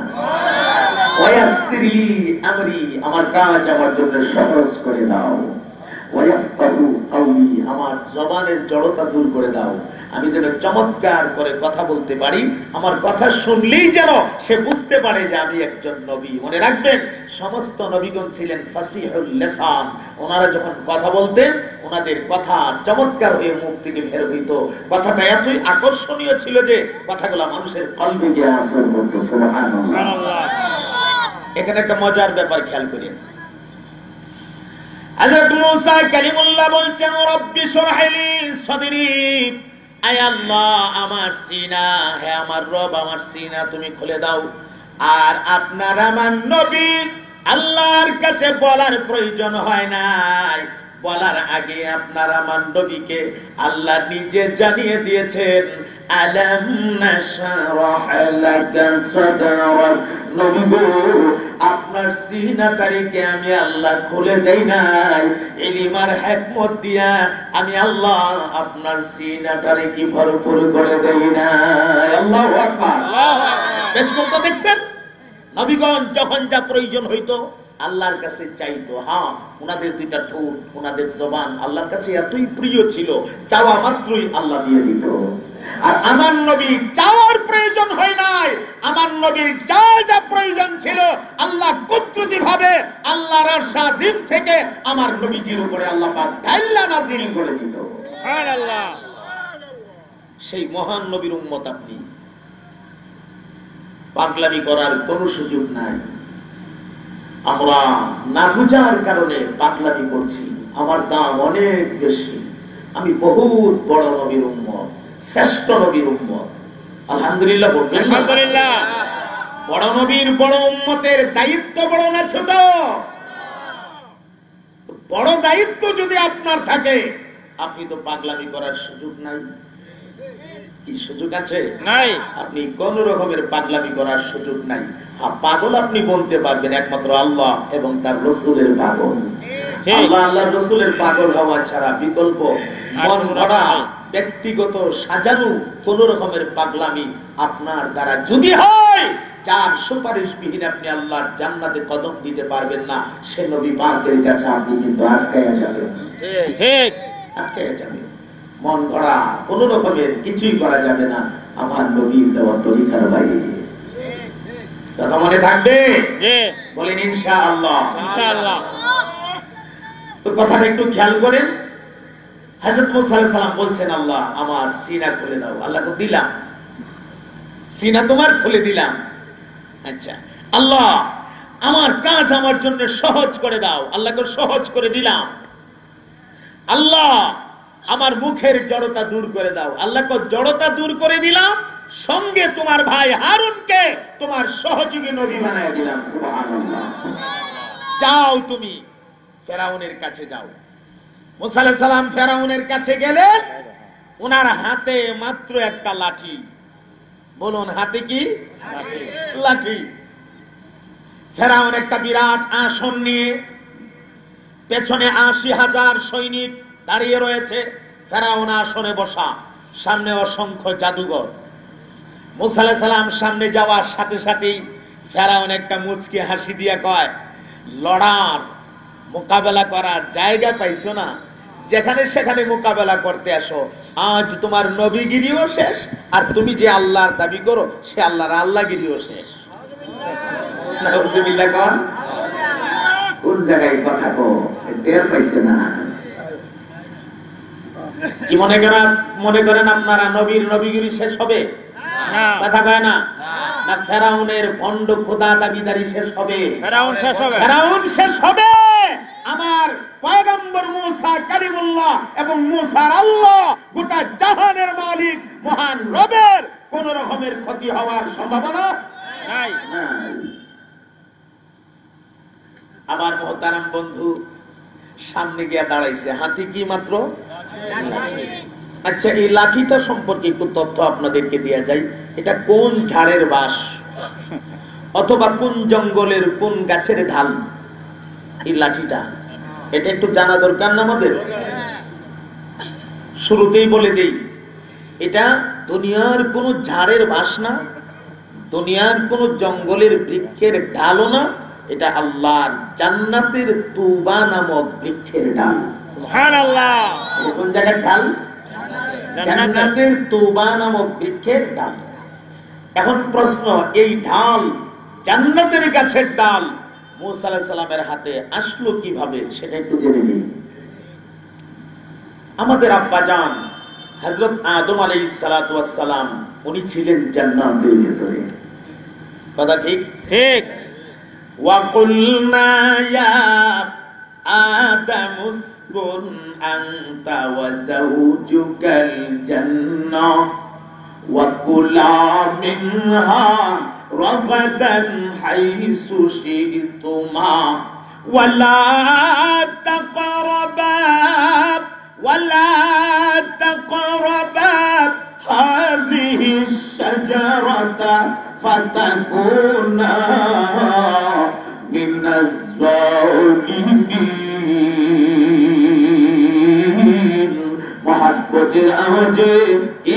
ওয়া ইয়াসসির লি আমরি, আমার কাজ আমার জন্য সহজ করে দাও। ওয়া ইয়াফকাহু কওলি, আমার জবানের জড়তা দূর করে দাও, আমি যেন চমৎকার করে কথা বলতে পারি, আমার কথা শুনলেই যেন সে বুঝতে পারে যে আমি একজন নবী। মনে রাখবেন, সমস্ত নবীগণ ছিলেন ফাসিহুল লিসান। ওনারা যখন কথা বলতেন, ওনাদের কথা চমৎকার হয়ে মুখ থেকে বের হইত। কথাটা এতই আকর্ষণীয় ছিল যে কথাগুলো মানুষের কলবে গিয়ে আসর করত। সুবহানাল্লাহ। এখানে একটা মজার ব্যাপার খেয়াল করেন। হযরত মুসা কালিমুল্লাহ বলছেন, রব্বি শরহ লি সাদরি, আয় আল্লাহ আমার সিনা, হে আমার রব আমার সিনা তুমি খুলে দাও। আর আপনার আমার নবী আল্লাহর কাছে বলার প্রয়োজন হয় নাই, বলার আগে আপনার আমার নবীকে আল্লাহ নিজে জানিয়ে দিয়েছেন, আলাম নাশরাহ লাকা সাদরাক। নবী গো, আপনার সিনাটাকে আমি আল্লাহ খুলে দেই নাই, ইলম আর হিকমত দিয়া আমি আল্লাহ আপনার সিনাটারে কি ভরপুর করে দেই নাই। আল্লাহু আকবার। বেশ কথা দেখছেন, নবীগণ যখন যা প্রয়োজন হইতো আল্লাহর কাছে চাইতো। হ্যাঁ, ওনাদের দুইটা ঠোঁট, ওনাদের জবান আল্লাহর কাছে এতই প্রিয় ছিল, চাওয়া মাত্রই আল্লাহ দিয়ে দিত। আর আমার নবী চাওয়ার প্রয়োজন হয় নাই, আমার নবীর যা যা প্রয়োজন ছিল আল্লাহ কুদরতি ভাবে আল্লাহর আরশ আজিম থেকে আমার নবীজির উপরে আল্লাহ পাক দাইলা নাযিল করে দিত। সুবহানাল্লাহ। সেই মহান নবীর উম্মত আপনি, পাগলামি করার কোনো সুযোগ নাই। আমরা না বুঝার কারণে পাগলামি করছি। আমার দাম অনেক বেশি, আমি বহুত বড় নবীর উম্মত, শ্রেষ্ঠ নবীর উম্মত। আলহামদুলিল্লাহ বলবেন। আলহামদুলিল্লাহ। বড় নবীর বড় উম্মতের দায়িত্ব বড় না ছোট? বড় দায়িত্ব যদি আপনার থাকে, আপনি তো পাগলামি করার সুযোগ নাই। কি সুযোগ আছে? নাই। আপনি কোন রকমের পাগলামি করার সুযোগ নাই। হ্যাঁ, পাগল আপনি বলতে পারবেন একমাত্র আল্লাহ এবং তার রাসূলের পাগল। আল্লাহ আল্লাহর রাসূলের পাগল হওয়া ছাড়া বিকল্প মন গড়া ব্যক্তিগত সাজানো কোন রকমের পাগলামি আপনার দ্বারা যদি হয়, যার সুপারিশ বিহীন আপনি আল্লাহর জান্নাতে কদম দিতে পারবেন না, সে নবী পাকের কাছে আপনি কিন্তু আটকায়া যাবেন। ঠিক, আটকায়া যাবেন। মন গড়া কোন রকমের কিছুই করা যাবে না আমার নবীর দেওয়া তরিকার বাইরে। কথা মনে থাকবে? বলেন ইনশাআল্লাহ। ইনশাআল্লাহ। তো কথাটা একটু খেয়াল করেন। হযরত মুসা আলাইহিস সালাম বলছেন, আল্লাহ আমার সিনা খুলে দাও। আল্লাহকে দিলাম, সিনা তোমার খুলে দিলাম। আচ্ছা আল্লাহ আমার কাজ আমার জন্য সহজ করে দাও, আল্লাহকে সহজ করে দিলাম। আল্লাহ আমার মুখের জড়তা দূর করে দাও, আল্লাহকে জড়তা দূর করে দিলাম। সঙ্গে তোমার ভাই হারুনকে তোমার সহযোগী নবী বানায় দিলাম। সুবহানাল্লাহ। যাও তুমি ফেরাউনের কাছে যাও। মুসা আলাইহিস সালাম ফেরাউনের কাছে গেলে ওনার হাতে মাত্র একটা লাঠি। বলুন হাতে কি? লাঠি। ফেরাউন একটা বিরাট আসন নিয়ে, পেছনে ৮০,০০০ সৈনিক দাঁড়িয়ে রয়েছে। ফেরাউন আসনে বসা, সামনে অসংখ্য জাদুঘর। মুসা আলাইহিস সালাম সামনে যাওয়ার সাথে সাথেই ফেরাউন একটা মুচকি হাসি দিয়া কয়, লড়ার মোকাবেলা করার জায়গা পাইছো না, যেখানে সেখানে মোকাবেলা করতে আসো। আজ তোমার নবীগিরিও শেষ, আর তুমি যে আল্লাহর দাবি করো সে আল্লাহর আল্লাহগিরিও শেষ। নাউজুবিল্লাহ। কোন জায়গায় কথা কো টের পাইছে না? কি মনে করেন আপনারা নবীর নবীগিরি শেষ হবে? কথা কয় না? না ফেরাউনের ভণ্ড খোদা দাবিদারি শেষ হবে? ফেরাউন শেষ হবে। ফেরাউন শেষ হবে। আমার পয়গম্বর মুসা কালিমুল্লাহ এবং মুসার আল্লাহ গোটা জাহানের মালিক মহান রবের কোন রকমের ক্ষতি হওয়ার সম্ভাবনা নাই। আবার মোহতারাম বন্ধু সামনে গিয়ে দাঁড়াইছে, হাতি কি মাত্র? আচ্ছা এই লাঠিটা সম্পর্কে একটু তথ্য আপনাদেরকে দেয়া যায়। এটা কোন ঝাড়ের বাস অথবা কোন জঙ্গলের কোন গাছের ঢাল? এই লাঠিটা এটা একটু জানা দরকার না আমাদের? শুরুতেই বলে দেই, এটা দুনিয়ার কোন ঝাড়ের বাস না, দুনিয়ার কোন জঙ্গলের বৃক্ষের ঢালও না। এটা আল্লাহর জান্নাতের তুবা নামক বৃক্ষের ডাল। সুবহানাল্লাহ। কোন জায়গার ডাল? জান্নাতের তুবা নামক বৃক্ষের ডাল। এখন প্রশ্ন, এই ঢাল জান্নাতের গাছের ডাল মুসা আলাইহিস সালামের হাতে আসলো কিভাবে সেটা একটু জেনে নিন। আমাদের আব্বাজান হযরত আদম আলাইহিস সালাতু ওয়াস সালাম উনি ছিলেন জান্নাতের ভিতরে। কথা ঠিক? ঠিক। وَقُلْنَا يَا آدَمُ اسْكُنْ أَنْتَ وَزَوْجُكَ الْجَنَّةَ وَكُلَا مِنْهَا رَغَدًا حَيْثُ شِئْتُمَا وَلَا تَقْرَبَا هَذِهِ الشَّجَرَةَ فَتَكُونَا مِنَ الظَّالِمِينَ। মহাব্বতের আওয়াজে,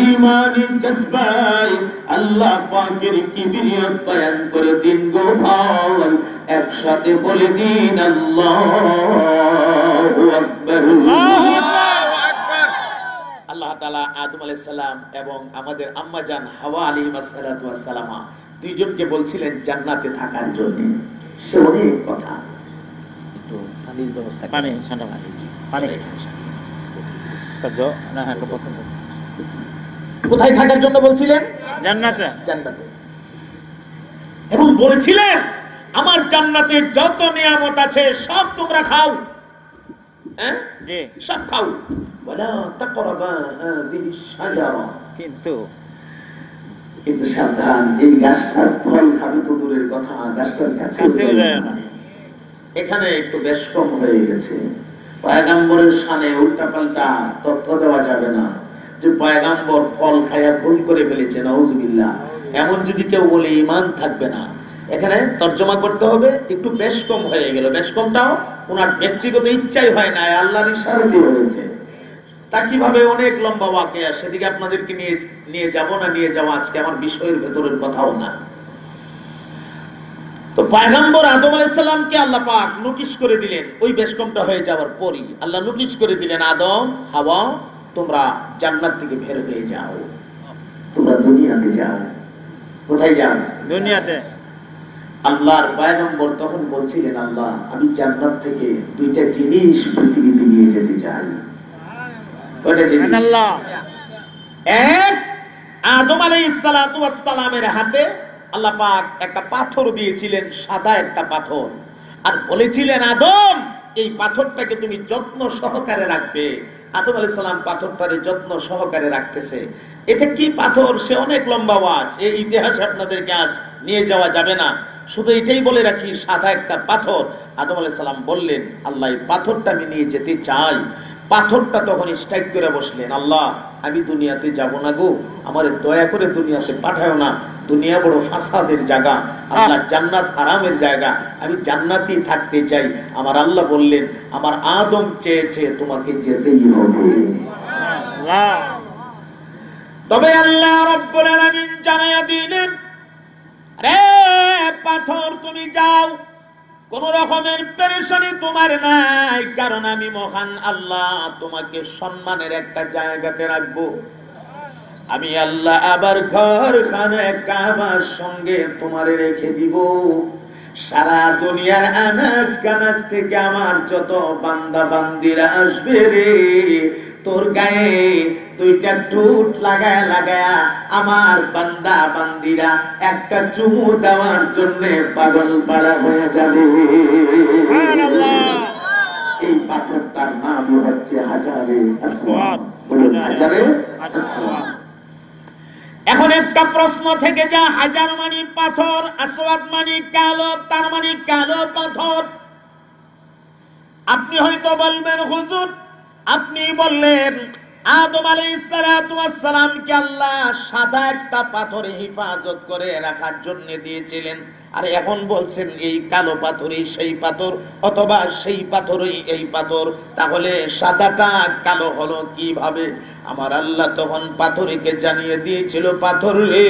ঈমানি জজবায় আল্লাহ পাকের কিবরিয়াত বয়ান করে দিন গো ভাই, একসাথে বলে দিন আল্লাহু আকবার। আল্লাহ তাআলা আদম আলাইহিস সালাম এবং আমাদের আম্মা জান হাওয়া আলাইহিস সালাতু ওয়াস সালামা দুইজনকে বলছিলেন জান্নাতে থাকার জন্য। সে অনেক কথা। একটু পানির ব্যবস্থা, পানি ঠান্ডা পানি। কোথায় থাকার জন্য বলছিলেন? জান্নাতে। জান্নাতে। এবং বলেছিলেন আমার জান্নাতে যত নিয়ামত আছে সব তোমরা খাও। হ্যাঁ জি সব খাও। ওয়ালা তাকরাবা হাযিহি শাজারা, কিন্তু সাবধান, এই গাছটার ফল খাবে তো দূরের কথা, গাছটার কাছেও যায় না। এখানে একটু বেশ কম হয়ে গেছে। পয়গম্বরের শানে উল্টাপাল্টা তথ্য দেওয়া যাবে না যে পয়গম্বর ফল খায়া ভুল করে ফেলেছে, নাউজুবিল্লাহ। এমন যদি কেউ বলে ঈমান থাকবে না। এখানে তর্জমা করতে হবে একটু বেশ কম হয়ে গেল। বেশ কমটাও ওনার ব্যক্তিগত ইচ্ছাই হয় না, আল্লাহর ইশারাতে হয়েছে। তা কিভাবে অনেক লম্বা ওয়াকিয়া, সেদিকে আপনাদেরকে নিয়ে যাব না, নিয়ে যাওয়া আজকে আমার বিষয়ের ভেতরের কথাও না। তো পয়গম্বর আদম আলাইহিস সালামকে আল্লাহ পাক নোটিশ করে দিলেন। ওই বেশকমটা হয়ে যাওয়ার পরই আল্লাহ নোটিশ করে দিলেন, আদম হাওয়া তোমরা জান্নাত থেকে বের হয়ে যাও, তোমরা দুনিয়াতে যাও। কোথায় যাও? দুনিয়াতে। আল্লাহর পয়গম্বর তখন বলছিলেন, আল্লাহ আমি জান্নাত থেকে দুইটা জিনিস পৃথিবীতে নিয়ে যেতে চাই। কয়টা জিনিস? এক, আদম আলাইহিস সালাতু ওয়াস সালামের হাতে আল্লাহ পাক একটা পাথর দিয়েছিলেন, সাদা একটা পাথর, আর বলেছিলেন আদম এই পাথরটাকে তুমি যত্ন সহকারে রাখবে। আদম আলাইহিস সালাম পাথরটারে যত্ন সহকারে রাখতেছে। এটা কি পাথর সে অনেক লম্বা ওয়াজ, এই ইতিহাসে আপনাদেরকে আজ নিয়ে যাওয়া যাবে না, শুধু এটাই বলে রাখি সাদা একটা পাথর। আদম আলাইহিস সালাম বললেন আল্লাহ এই পাথরটা আমি নিয়ে যেতে চাই। পাথরটা তখন স্ট্রাইক করে বসলেন, আল্লাহ আমি দুনিয়াতে যাব না গো, আমারে দয়া করে দুনিয়াতে পাঠাও না, দুনিয়া বড় ফাসাদের জায়গা, আল্লাহ জান্নাত আরামের জায়গা, আমি জান্নাতি থাকতে চাই। আমার আল্লাহ বললেন আমার আদম চেয়েছে তোমাকে যেতেই হবে। তবে আল্লাহ রাব্বুল আলামিন জানায়া দিলেন রে পাথর তুমি যাও, কোন রকমের পেরেশানি তোমার নাই, কারণ আমি মহান আল্লাহ তোমাকে সম্মানের একটা জায়গাতে রাখবো। আমি আল্লাহ আবার ঘরখানে কাবার সঙ্গে তোমারে রেখে দিব। সারা দুনিয়ার আনাজ কানাজ থেকে আমার যত বান্দা বান্দিরা আসবে রে, তোর গায়ে দুইটা ঠোঁট লাগায়া লাগায়া আমার বান্দা বান্দিরা একটা চুমু দেওয়ার জন্য পাগল পাড়া হয়ে যাবে। এই পাথরটার নাম হচ্ছে হাজারে আসওয়াদ। হাজারে আসওয়াদ। এখন একটা প্রশ্ন থেকে যা, হাজার মানে পাথর, আসওয়াদ মানে কালো, তার মানে কালো পাথর। আপনি হয়তো বলবেন হুজুর আপনি বললেন আদম আলাইহিস সালাতু ওয়াস সালামকে আল্লাহ সাদা একটা পাথরে হেফাজত করে রাখার জন্য দিয়েছিলেন, আর এখন বলছেন এই কালো পাথরই সেই পাথর, অথবা সেই পাথরই এই পাথর, তাহলে সাদাটা কালো হলো কিভাবে? আমার আল্লাহ তখন পাথরকে জানিয়ে দিয়েছিল পাথর রে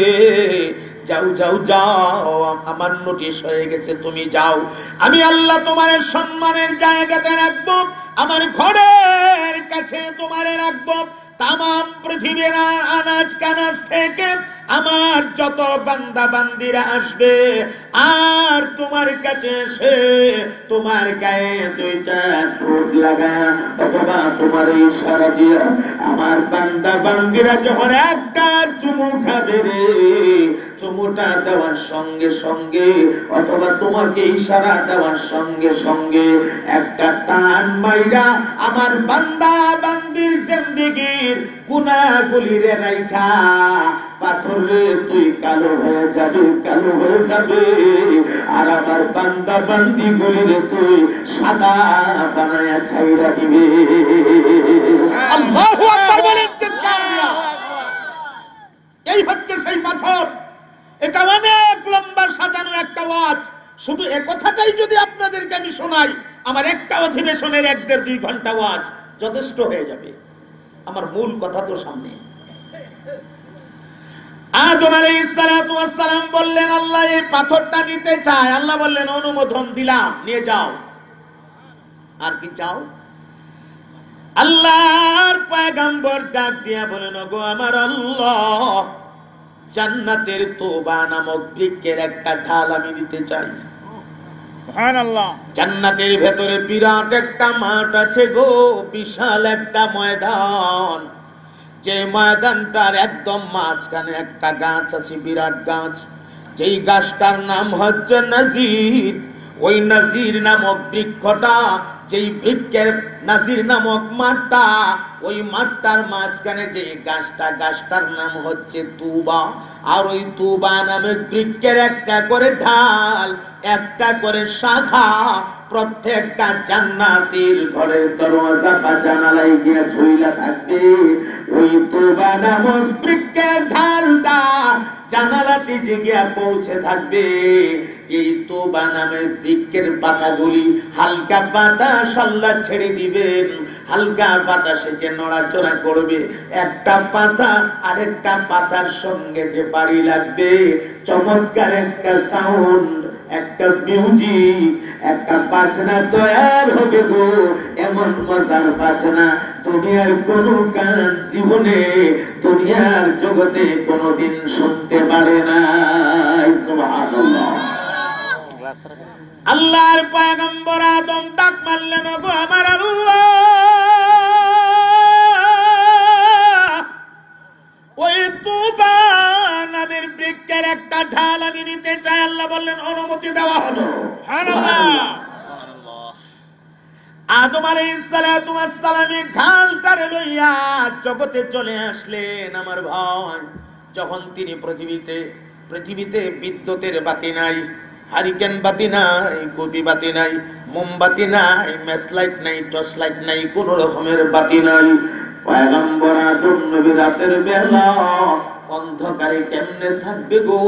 যাও যাও যাও, আমার নোটিশ হয়ে গেছে, তুমি যাও। আমি আল্লাহ তোমার সম্মানের জায়গাতে রাখবো, আমার ঘরের কাছে তোমারে রাখবো। তামাম পৃথিবীর আনাজ কানাজ থেকে আমার যত বান্দা বান্দিরা আসবে আর তোমার কাছে এসে তোমার গায়ে দুইটা ঠোঁট লাগা অথবা তোমার ইশারা দিয়া আমার বান্দা বান্দিরা যখন একটা চুমু খাবে রে, চুমুটা দেওয়ার সঙ্গে সঙ্গে অথবা তোমাকে ইশারা দেওয়ার সঙ্গে সঙ্গে একটা টান মাইরা আমার বান্দা বান্দির জিন্দেগির গুনাহগুলিরে রাইখা পাথরে তুই কালো হয়ে যাবে, কালো হয়ে যাবে, আর আমার বান্দা বান্দি গুলিরে তুই সাদা বানায়া ছাইরা দিবে। আল্লাহু আকবার বলেন চিৎকার দিয়া। এই হচ্ছে সেই পাথর। এটা অনেক লম্বা সাজানো একটা ওয়াজ, শুধু এই কথাটাই যদি আপনাদেরকে আমি শোনাই আমার একটা অধিবেশনের 1-1.5-2 ঘন্টা ওয়াজ যথেষ্ট হয়ে যাবে। আমার মূল কথা তো সামনে। আদম আলাইহিস সালাতু ওয়াস সালাম বললেন আল্লাহ এই পাথরটা নিতে চায়। আল্লাহ বললেন অনুমোদন দিলাম, নিয়ে যাও। আর কি চাও? আল্লাহর পয়গম্বর ডাক দিয়া বলেন ওগো আমার আল্লাহ, জান্নাতের তোবা নামক বৃক্ষের একটা ঢাল আমি নিতে চাই। সুবহানাল্লাহ। জান্নাতের ভেতরে বিরাট একটা মাঠ আছে গো, বিশাল একটা ময়দান। যে ময়দানটার একদম মাঝখানে একটা গাছ আছে, বিরাট গাছ। যেই গাছটার নাম হচ্ছে নাজির। ওই নাজির নামক বৃক্ষটা, যেই বৃক্ষের নাজির নামক মাঠটা, ওই মাঠটার মাঝখানে যে গাছটা, গাছটার নাম হচ্ছে তুবা। আর ওই তুবা নামক বৃক্ষের একটা করে ঢাল, একটা করে শাখা প্রত্যেকটা জান্নাতের ঘরের দরওয়াজা বা জানালায় গিয়ে ঝুইলা থাকবে। ওই তুবা নামক বৃক্ষের ঢালটা জানালাতে যে গিয়া পৌঁছে থাকবে। এই তুবা নামের বৃক্ষের পাতাগুলি হালকা বাতাস আল্লাহ ছেড়ে দিবেন, হালকা বাতাসে যে নড়াচড়া করবে, একটা পাতা আরেকটা পাতার সঙ্গে যে বাড়ি লাগবে, চমৎকার একটা সাউন্ড, একটা মিউজিক, একটা বাজনা তৈরি হবে গো। এমন মজার বাজনা দুনিয়ার কোন গান জীবনে দুনিয়ার জগতে কোনদিন শুনতে পারে না। সুবহানাল্লাহ। আল্লাহর পয়গম্বর আদম ডাক মারলেন ওগো আমার আল্লাহ, ওই তুবা টাকা ঢাল আমি নিতে চাই। আল্লাহ বললেন অনুমতি দেওয়া হলো। আদম আলাইহিস সালামের ঢালটারে লইয়া জগতে চলে আসলেন আমার ভাই। যখন তিনি পৃথিবীতে বিদ্যুতের বাতি নাই, হারিকেন বাতি নাই, কপি বাতি নাই, মোমবাতি নাই, ম্যাচ লাইট নাই, টর্চ লাইট নাই, কোন রকমের বাতি নাই। পয়গম্বর আদম নবী রাতের বেলা অন্ধকারে কেমনে থাকবে গো?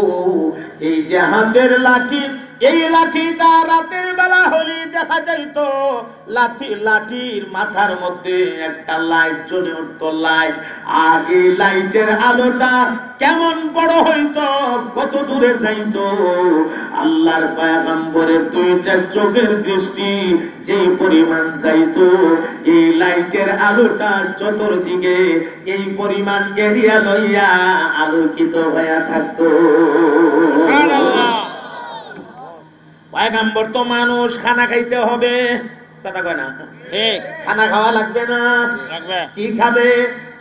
এই যে হাতের লাঠি, এই লাঠিটা রাতের বেলা হলে দেখা যাইতো লাঠির মাথার মধ্যে একটা লাইট জ্বলে উঠতো, লাইট। আর এই লাইটের আলোটা কেমন বড় হইতো, কত দূরে যাইতো। আল্লাহর পয়গম্বরের দুইটা চোখের দৃষ্টি যেই পরিমাণ যাইতো, এই লাইটের আলোটা চতুর্দিকে এই পরিমাণ গেরিয়া লইয়া আলোকিত হইয়া থাকতো। পয়গম্বর তো মানুষ, খানা খাইতে হবে, কথা কয় না? খানা খাওয়া লাগবে না? কি খাবে?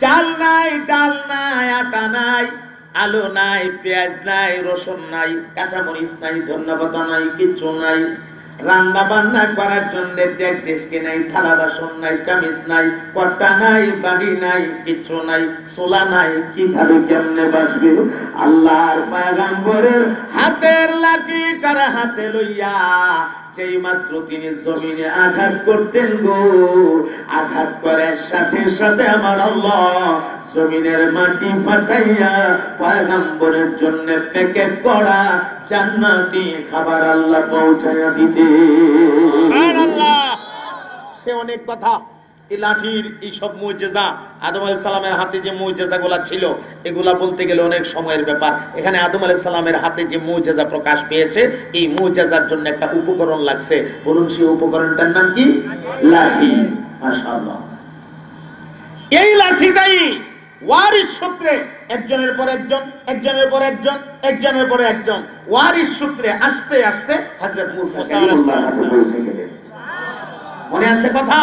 চাল নাই, ডাল নাই, আটা নাই, আলু নাই, পেঁয়াজ নাই, রসুন নাই, কাঁচামরিচ নাই, ধন্যবাদ নাই, কিচ্ছু নাই। রান্না বান্না করার জন্য ডেস্কে নাই, থালা বাসন নাই, চামিচ নাই, কট্টা নাই, বাড়ি নাই, কিচ্ছু নাই, সোলা নাই। কি খাবে, কেমনে বাঁচবে? আল্লাহর পয়গম্বরের হাতের লাঠি তারা হাতে লইয়া যেই মাত্র তিনি জমিনে আঘাত করতেন গো, আঘাত করার সাথে সাথে আমার আল্লাহ জমিনের মাটি ফাটাইয়া পয়গম্বরের জন্য প্যাকেট করা জান্নাতি খাবার আল্লাহ পৌঁছায়া দিতে। সে অনেক কথা। এই লাঠির এই সব মুজিজা, আদম আলাইহিস সালামের হাতে যে মুজিজা গুলা ছিল, এগুলা বলতে গেলে অনেক সময়ের ব্যাপার। এখানে আদম আলাইহিস সালামের হাতে যে মুজিজা প্রকাশ পেয়েছে, এই মুজিজার জন্য একটা উপকরণ লাগছে। বলুন সেই উপকরণটার নাম কি? লাঠি। মাশাআল্লাহ। এই লাঠিটাই ওয়ারিস সূত্রে একজনের পর একজন, একজনের পর একজন, একজনের পর একজন ওয়ারিস সূত্রে আস্তে আস্তে হযরত মুসা কালিমুল্লাহর হাতে পৌঁছে গেলেন। মনে আছে কথা?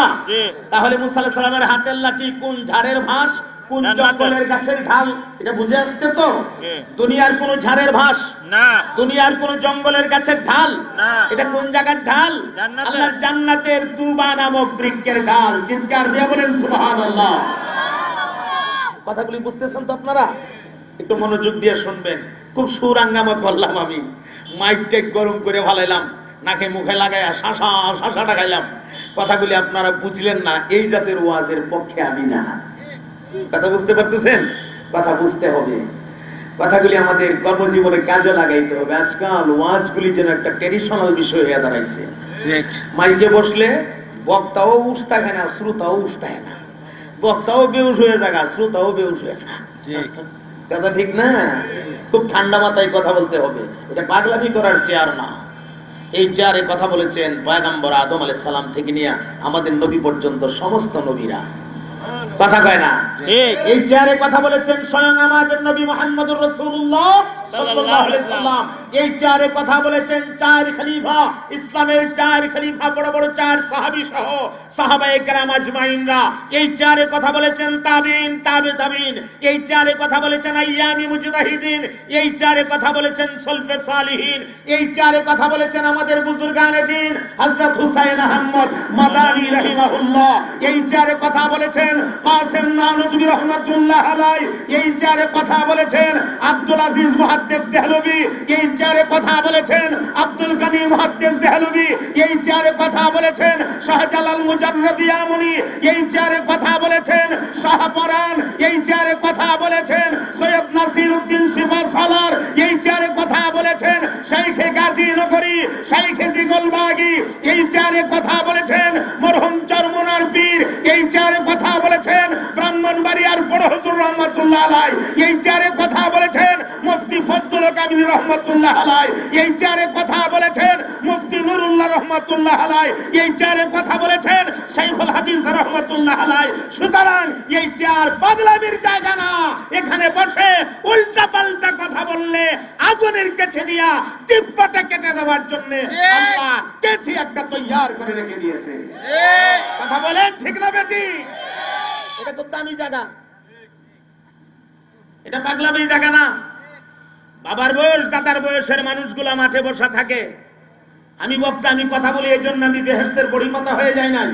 তাহলে মুসা আলাইহিস সালামের হাতের লাঠি কোন ঝাড়ের ভাস, কোন জঙ্গলের গাছের ঢাল, এটা বুঝে আসছে তো? দুনিয়ার কোন ঝাড়ের ভাস না, দুনিয়ার কোন জঙ্গলের গাছের ঢাল না। এটা কোন জায়গার ঢাল? আল্লাহর জান্নাতের তুবা নামক বৃক্ষের ঢাল। চিৎকার দিয়ে বলেন সুবহানাল্লাহ। কথাগুলি বুঝতেছেন তো আপনারা? একটু মনোযোগ দিয়ে শুনবেন। খুব সুরাঙ্গামা করলাম আমি, মাইক টেক গরম করে ভালাইলাম, নাকে মুখে লাগাইয়া শাঁসা খাইলাম। কথাগুলি আপনারা বুঝলেন না, এই জাতের ওয়াজের পক্ষে আমি না। কথা বুঝতে পারতেছেন? কথা বুঝতে হবে, কথাগুলি আমাদের কর্মজীবনে কাজে লাগাইতে হবে। আজকাল ওয়াজগুলি যেন একটা ট্রেডিশনাল বিষয় হয়ে দাঁড়াইছে। মাইকে বসলে বক্তাও উঠ থাকে না, শ্রোতাও উঠ থাকে না। বক্তাও বেউস হয়ে যাগা, শ্রোতাও বেউস হয়ে যায়। কথা ঠিক না? খুব ঠান্ডা মাথায় কথা বলতে হবে। এটা পাগলামি করার চেয়ার না। এই চেয়ারে কথা বলেছেন পয়গম্বর আদম আলাইহিস সালাম থেকে নিয়ে আমাদের নবী পর্যন্ত সমস্ত নবীরা। কথা কয় না? এই চেয়ারে কথা বলেছেন স্বয়ং আমাদের নবী মুহাম্মদুর রাসূলুল্লাহ সাল্লাল্লাহু আলাইহি ওয়াসাল্লাম। এই চেয়ারে কথা বলেছেন চার খলিফা, ইসলামের চার খলিফা, বড় বড় চার সাহাবী সহ সাহাবায়ে কেরাম আজমাইনরা। এই চেয়ারে কথা বলেছেন তাবিঈন, তাবিঈন। এই চেয়ারে কথা বলেছেন আইয়ামি মুজতাহিদিন। এই চেয়ারে কথা বলেছেন সলফে সালিহিন। এই চেয়ারে কথা বলেছেন আমাদের বুজুর্গানে দ্বীন হযরত হুসাইন আহমদ মাদানী রাহিমাহুল্লাহ। এই চেয়ারে কথা বলেছেন কাসেম নানুতুবি রহমাতুল্লাহ আলাইহি। এই চেয়ারে কথা বলেছেন আব্দুল আজিজ মুহাদ্দিস দেহলভী। এই চেয়ারে কথা বলেছেন আব্দুল গনি মুহাদ্দিস দেহলভী। এই চেয়ারে কথা বলেছেন শাহজালাল মুজাররদি আমনি। এই চেয়ারে কথা বলেছেন শাহপরান। এই চেয়ারে কথা বলেছেন সৈয়দ নাসির উদ্দিন সিফাত সালার। এই চেয়ারে কথা বলেছেন শাইখে গাজী নগরী, শাইখে দিগলবাগী। এই চেয়ারে কথা বলেছেন মরহুম চরমনার পীর। এই চেয়ারে কথা বলেছেন ব্রাহ্মণবাড়িয়ার বড় হুজুর রহমাতুল্লাহ আলাইহি। এই চেয়ারে কথা বলেছেন মুফতি ফজলুল কামিল রহমাতুল্লাহ আলাইহি। এই চেয়ারে কথা বলেছেন মুফতি নুরুল্লাহ রহমাতুল্লাহ আলাইহি। এই চেয়ারে কথা বলেছেন শাইখুল হাদিস রহমাতুল্লাহ আলাইহি। সুতরাং এই চেয়ার পাগলামির জায়গা না। এখানে বসে উল্টা পাল্টা কথা বললে আগুনের কাছে দিয়া জিহ্বাটা কেটে দেওয়ার জন্য আল্লাহ কেচি একটা তৈয়ার করে রেখে দিয়েছে। কথা বলেন ঠিক না বেটি? এটা খুব দামি জায়গা, এটা পাগলামির জায়গা না। বাবার বয়স দাদার বয়সের মানুষগুলা মাঠে বসা থাকে। আমি বক্তা, আমি কথা বলি, এই জন্য আমি বেহেশতের বড়ি মাথা হয়ে যাই নাই।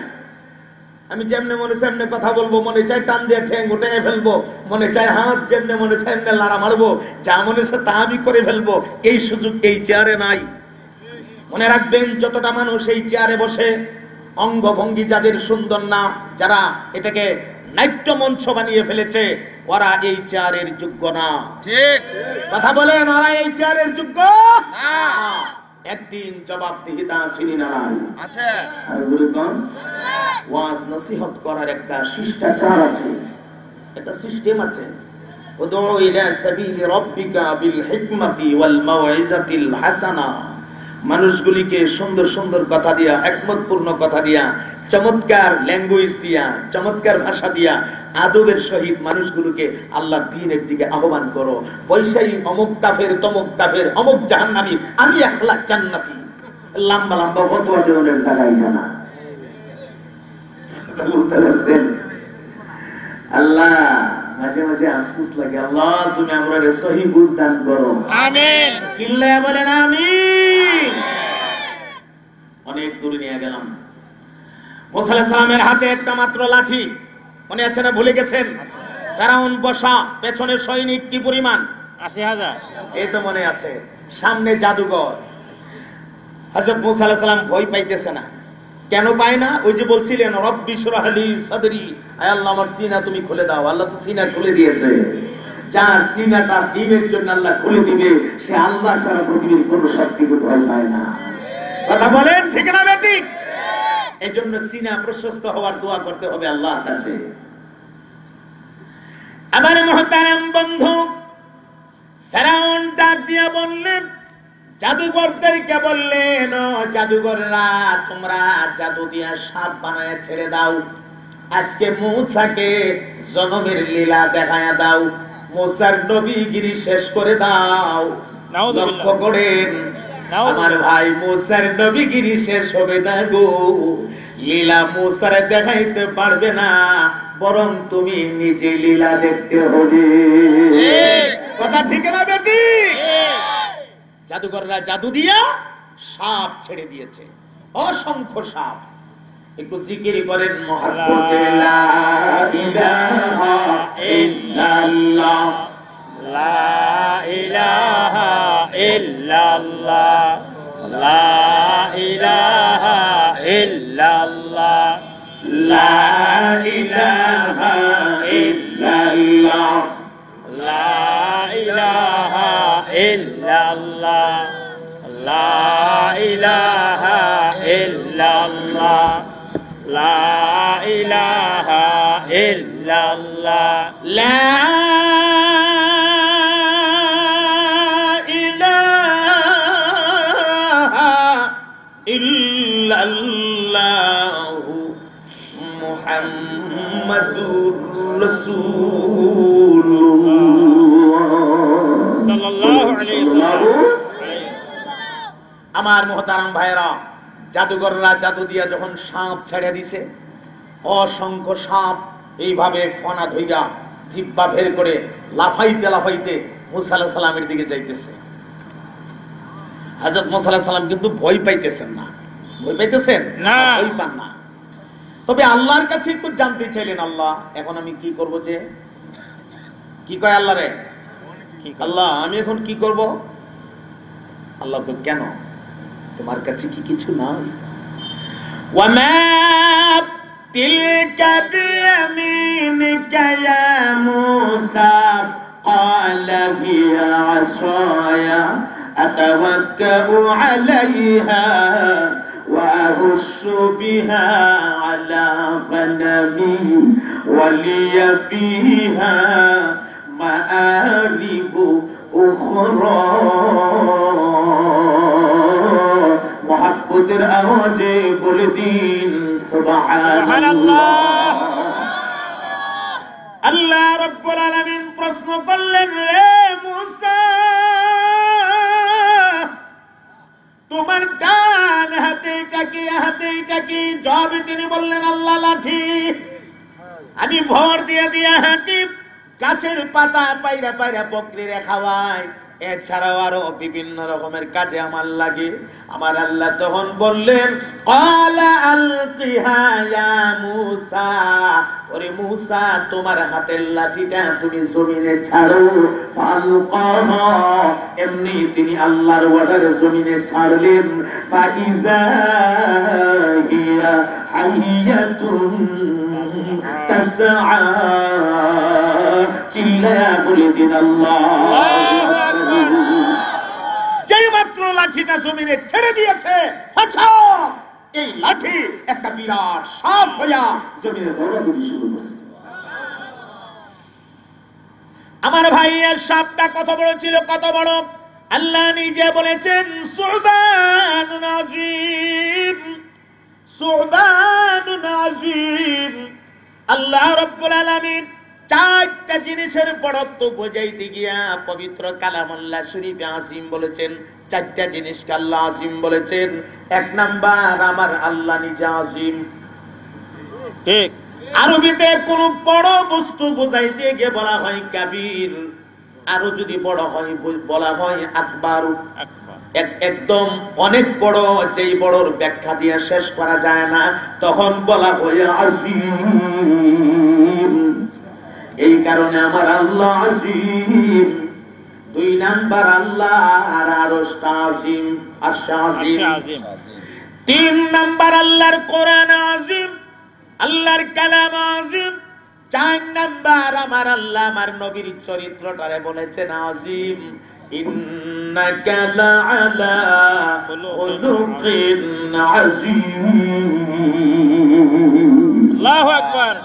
আমি যেমনে মনে চাই এমনি কথা বলবো, মনে চাই টান দিয়ে ঠ্যাং উঠে ফেলবো, মনে চাই হাত যেমনে মনে চাই এমনি লাড়া মারবো, যা মনে চায় তা আমি করে ফেলবো। এই সুযোগ এই চেয়ারে নাই। মনে রাখবেন, যতটা মানুষ এই চেয়ারে বসে অঙ্গভঙ্গি যাদের সুন্দর না, যারা এটাকে নাট্য মঞ্চ বানিয়ে ফেলেছে, ওরা এই চেয়ারের যোগ্য না। ঠিক কথা বলেন, ওরা এই চেয়ারের যোগ্য না। একদিন জবাবদিহিতা ছিনি না আছে। ওয়াজ নসিহত করার একটা শিষ্টাচার আছে, একটা সিস্টেম আছে। উদউ ইলা সাবিলি রাব্বিকা বিল হিকমাতি ওয়াল মাউইজাতিল হাসানা। মানুষগুলিকে সুন্দর সুন্দর কথা দিয়া, হিকমতপূর্ণ কথা দিয়া, চমৎকার ল্যাঙ্গুয়েজ দিয়া, চমৎকার ভাষা দিয়া, আদবের সহিত মানুষগুলোকে আল্লাহর দ্বীনের দিকে আহ্বান করো। পয়সাই অমুক কাফের, তমুক কাফের, অমুক জাহান্নামী, আমি 1 লাখ জান্নাতি। লম্বা লম্বা ফতোয়া দেওয়ার জায়গায় না। বুঝতে পারছেন? আল্লাহ মাঝে মাঝে আফসোস লাগে, আল্লাহ তুমি আমাদের সহি বুঝ দান করো। আমিন। চিল্লায়া বলেন আমিন। অনেক দূরে নিয়ে গেলাম। মুসা আলাইহিস সালামের হাতে একটা মাত্র লাঠি, মনে আছে না? ভুলে গেছেন? ফেরাউন বসা, পেছনে সৈনিক কি পরিমাণ? 80,000। এই তো মনে আছে। সামনে জাদুঘর। হযরত মুসা আলাইহিস সালাম ভয় পাইতেছে না। কেন পায় না? ওই যে বলছিলেন, রব্বি শরহ লি সাদরি, আয় আল্লাহ আমার সিনা তুমি খুলে দাও। আল্লাহ তো সিনা খুলে দিয়েছে। যার সিনাটা দ্বীনের জন্য আল্লাহ খুলে দিবে, সে আল্লাহ ছাড়া পৃথিবীর কোনো শক্তিকে ভয় পায় না। কথা বলেন ঠিক না বেটি? এই জন্য সিনা প্রশস্ত হওয়ার দোয়া করতে হবে আল্লাহর কাছে। আমার মুহতারাম বন্ধু, ফেরাউন ডাক দিয়ে বললেন, জাদুঘরদেরকে বললেন, ও জাদুঘররা, তোমরা জাদু দিয়া সাপ বানায় ছেড়ে দাও। আজকে মূসাকে জনমের লীলা দেখায়া দাও, মূসার নবীগিরি শেষ করে দাও। লক্ষ্য করেন, আমার ভাই, মূসার নবীগিরি শেষ হবে না গো। লীলা মূসার দেখাইতে পারবে না, বরং তুমি নিজে লীলা দেখতে হবে। কথা ঠিক না বেটি? জাদুঘররা জাদু দিয়া সাপ ছেড়ে দিয়েছে, অসংখ্য সাপ। একটু জিকির করেন, মুহাব্বতে লা ইলাহা ইল্লাল্লাহ, লা ইলাহা ইল্লাল্লাহ, লা ইলাহা ইল্লাল্লাহ, লা ইলাহা ইল্লাল্লাহ, লা ইলাহা ইল্লাল্লাহ, লা ইলাহা ইল্লাল্লাহ, লা ইলাহা ইল্লাল্লাহ, লা ইলাহা ইল্লাল্লাহু মুহাম্মাদুর রাসূলুল্লাহ সাল্লাল্লাহু আলাইহি ওয়াসাল্লাম। আমার মুহতারাম ভাইরা, জাদুঘররা জাদু দিয়া যখন সাপ ছেড়ে দিছে, অসংখ্য সাপ এইভাবে ফনা ধইরা জিহ্বা বের করে লাফাইতে লাফাইতে মুসা আলাইহিস সালামের দিকে যাইতেছে। হযরত মুসা আলাইহিস সালাম কিন্তু ভয় পাইতেছেন না। ভয় পাইতেছেন না, ভয় পান না। তবে আল্লাহর কাছে একটু জানতে চাইলেন, আল্লাহ এখন আমি কি করব? যে কি কয় আল্লাহ রে, আল্লাহ আমি এখন কি করব? আল্লাহ কেন, তোমার কাছে কি কিছু নাই? ওয়ামা তিলকা বিয়ামিনিকা ইয়া মূসা ক্বালা হিয়া আসায়া আতাওয়াক্কাউ আলাইহা ওয়া আহুশু বিহা আলা গনামি ওয়া লিয়া ফিহা মাআরিবু উখরা। মুহাব্বতের আওয়াজে বলে দিন সুবহানাল্লাহ। আল্লাহ রাব্বুল আলামিন প্রশ্ন করলেন, রে মূসা, তোমার ডান হাতে এটা কি? জবাবে তিনি বললেন, আল্লাহ লাঠি। আমি ভর দিয়ে হাঁটি, গাছের পাতা পাইরা পাইরা বকরিরে খাওয়াই, এছাড়াও আরো বিভিন্ন রকমের কাজে আমার লাগে। আমার আল্লাহ তখন বললেন, ক্বালা আলকিহা ইয়া মূসা, ওরে মূসা তোমার হাতের লাঠিটা তুমি জমিনে ছাড়ো। ফালকাহা, এমনি তিনি আল্লাহর ওয়াদারে জমিনে ছাড়লেন। ফাইযা হিয়া হাইয়াতুন তাসআ, চিল্লায়া বলে দিন আল্লাহু আকবার। যেই মাত্র লাঠিটা জমিনে ছেড়ে দিয়েছে, হঠাৎ এই লাঠি একটা বিরাট সাপ হইয়া জমিনে দৌড়াদৌড়ি শুরু করছে। আমার ভাইয়ের সাপটা কত বড় ছিল, কত বড়! আল্লাহ নিজে বলেছেন সুবহানুন আযীম, সুবহানুন আযীম। আল্লাহ রাব্বুল আলামিন চারটা জিনিসের বড়ত্ব বোঝাইতে গিয়া পবিত্র কালামুল্লাহ শরীফে আজিম বলেছেন। চারটা জিনিসকে আল্লাহ আজিম বলেছেন। এক নাম্বার, আমার আল্লাহ নিজে আজিম। ঠিক, আরবিতে কোন বড় বস্তু বোঝাইতে গিয়ে বলা হয় কাবীর, আরো যদি বড় হয় বলা হয় আকবার। একদম অনেক বড়, যেই বড়র ব্যাখ্যা দিয়ে শেষ করা যায় না, তখন বলা হয় আজিম। এই কারণে আমার আল্লাহ আজিম। দুই নাম্বার, আল্লাহ আর আরশটা আজিম, আরশ আজিম। তিন নাম্বার, আল্লাহর কোরআন আজিম, আল্লাহর কালাম আজিম। চার নাম্বার, আমার আল্লাহ আমার নবীর চরিত্রটারে বলেছেন আজিম। ইন্নাকা লাআলা খুলুকিন আযীম। আল্লাহু আকবার।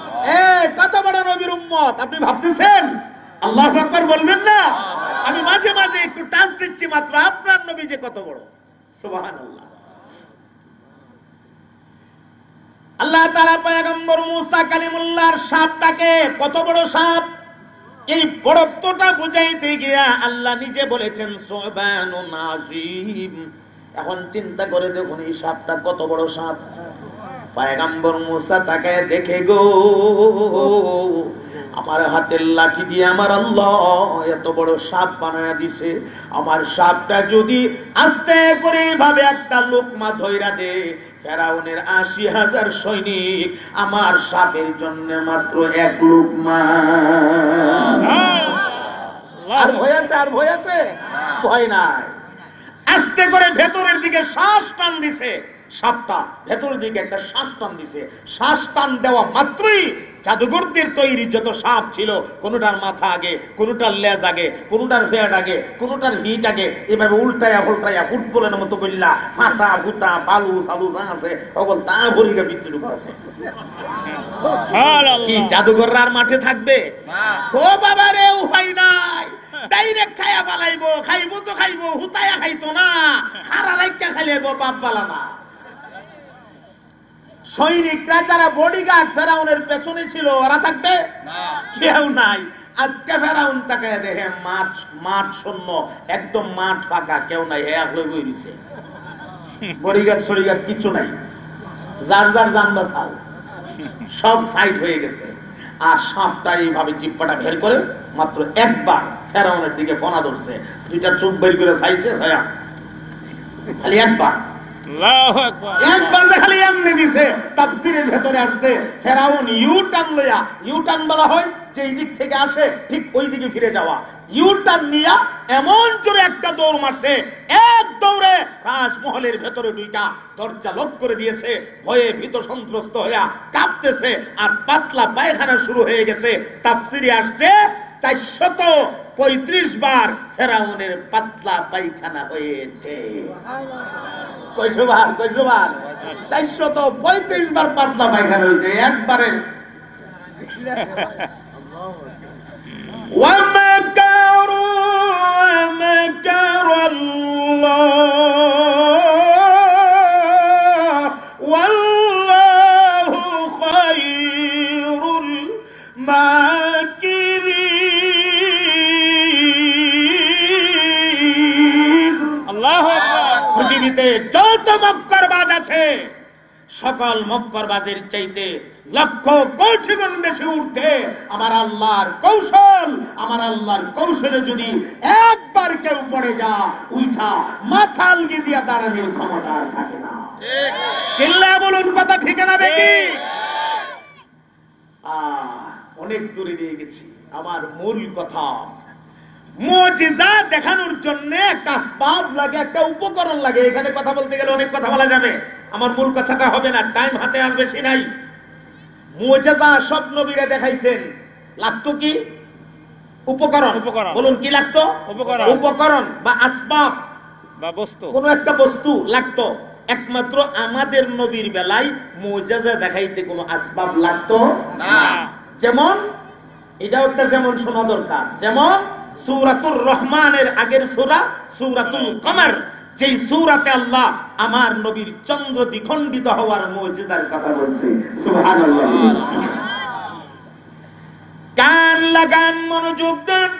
কত বড় নবীর উম্মত আপনি ভাবতেছেন? আল্লাহু আকবার বলবেন না? আমি মাঝে মাঝে একটু টাচ দিচ্ছি মাত্র, আপনার নবী যে কত বড়! সুবহানাল্লাহ। আল্লাহ তাআলা পয়গম্বর মুসা কালিমুল্লাহর সাপটাকে, কত বড় সাপ, এই বড়ত্বটা বুঝাইতে গিয়া আল্লাহ নিজে বলেছেন সুবহানুন আযীম। এখন চিন্তা করে দেখুন এই সাপটা কত বড় সাপ। পয়গম্বর মুসা তাকায় দেখে, গো আমার হাতের লাঠি দিয়ে আমার আল্লাহ এত বড় সাপ বানায়া দিছে। আমার সাপটা যদি আস্তে করে ভাবে একটা লোকমা ধইরা দে, ফেরাউনের ৮০,০০০ সৈনিক আমার সাপের জন্য মাত্র এক লোকমা। আর ভয় আছে? আর ভয় আছে? ভয় নাই। আস্তে করে ভেতরের দিকে শ্বাস টান দিছে, সাপটা ভেতরের দিকে একটা শ্বাস টান দিছে। শ্বাস টান দেওয়া মাত্রই জাদুঘরদের তৈরি যত সাপ ছিল, কোনটার মাথা আগে, কোনটার লেজ আগে, কোনটার ফেট আগে, কোনটার হিট আগে, এভাবে উল্টায়া উল্টায়া ফুটবলের মতো বললা মাথা ভুতা বালু সালু যা আছে সকল তা ভরিকে ভিতরে ঢুকাছে। কি জাদুঘররার মাঠে থাকবে? ও বাবা রে, উপায় নাই, ডাইরেক্ট খাইয়া পালাইবো। খাইবো তো খাইবো, হুতায়া খাইতো না, হারা রাইকা খাইলেব, বাপ বালা না। সৈনিকরা যারা বডিগার্ড ফেরাউনের পেছনে ছিল, ওরা থাকবে? কেউ নাই। আজকে ফেরাউন তাকায় দেখে মাঠ শূন্য, একদম মাঠ ফাঁকা, কেউ নাই। হে আসলে বই দিছে, বডিগার্ড সডিগার্ড কিছু নাই, যার যার জানবা চাল সব সাইড হয়ে গেছে। আর সাপটা এইভাবে জিব্বাটা বের করে মাত্র একবার ফেরাউনের দিকে ফোনা ধরছে, দুইটা চোখ বের করে চাইছে, ছায়া খালি একবার, একবার খালি এমনি দিছে। তাফসীরের ভেতরে আসছে ফেরাউন ইউটার্ন লইয়া, ইউটার্ন বলা হয় যে এই দিক থেকে আসে ঠিক ওই দিকে ফিরে যাওয়া, ইউটার্ন নিয়া এমন জোরে একটা দৌড় মারছে, এক দৌড়ে রাজমহলের ভেতরে দুইটা দরজা লক করে দিয়েছে। ভয়ে ভীত সন্ত্রস্ত হইয়া কাঁপতেছে, আর পাতলা পায়খানা শুরু হয়ে গেছে। তাফসীরে আসছে 435 বার ফেরাউনের পাতলা পায়খানা হয়েছে। কয়শো বার? 435 বার পাতলা পায়খানা হয়েছে একবারে। পৃথিবীতে যত মক্করবাজ আছে, সকল মক্করবাজের চাইতে লক্ষ কোটি গুণ বেশি উঠে আমার আল্লাহর কৌশল। আমার আল্লাহর কৌশলে যদি একবার কেউ পড়ে যা, উঠা মাথা আলগি দিয়া দাঁড়ানোর ক্ষমতা আর থাকে না। চিল্লায় বলুন কথা ঠিক না বেটি? অনেক দূরে নিয়ে গেছি। আমার মূল কথা, মুজিজা দেখানোর জন্য একটা আসবাব লাগে, একটা উপকরণ লাগে। এখানে কথা বলতে গেলে অনেক কথা বলা যাবে, আমার মূল কথাটা হবে না, টাইম হাতে আর বেশি নাই। মুজিজা সব নবীরা দেখাইছেন, লাগতো কি? উপকরণ। বলুন কি লাগতো? উপকরণ বা আসবাব বা বস্তু, কোন একটা বস্তু লাগতো। একমাত্র আমাদের নবীর বেলায় মুজিজা দেখাইতে কোনো আসবাব লাগতো না। যেমন এটাও একটা যেমন শোনা দরকার, যেমন সূরাতুর রহমানের আগের সূরা সূরাতুল কমর, যেই সূরাতে আল্লাহ আমার নবীর চন্দ্র দ্বিখণ্ডিত হওয়ার মুজিজার কথা বলছে। সুবহানাল্লাহ। কান লাগান, মনোযোগ দেন।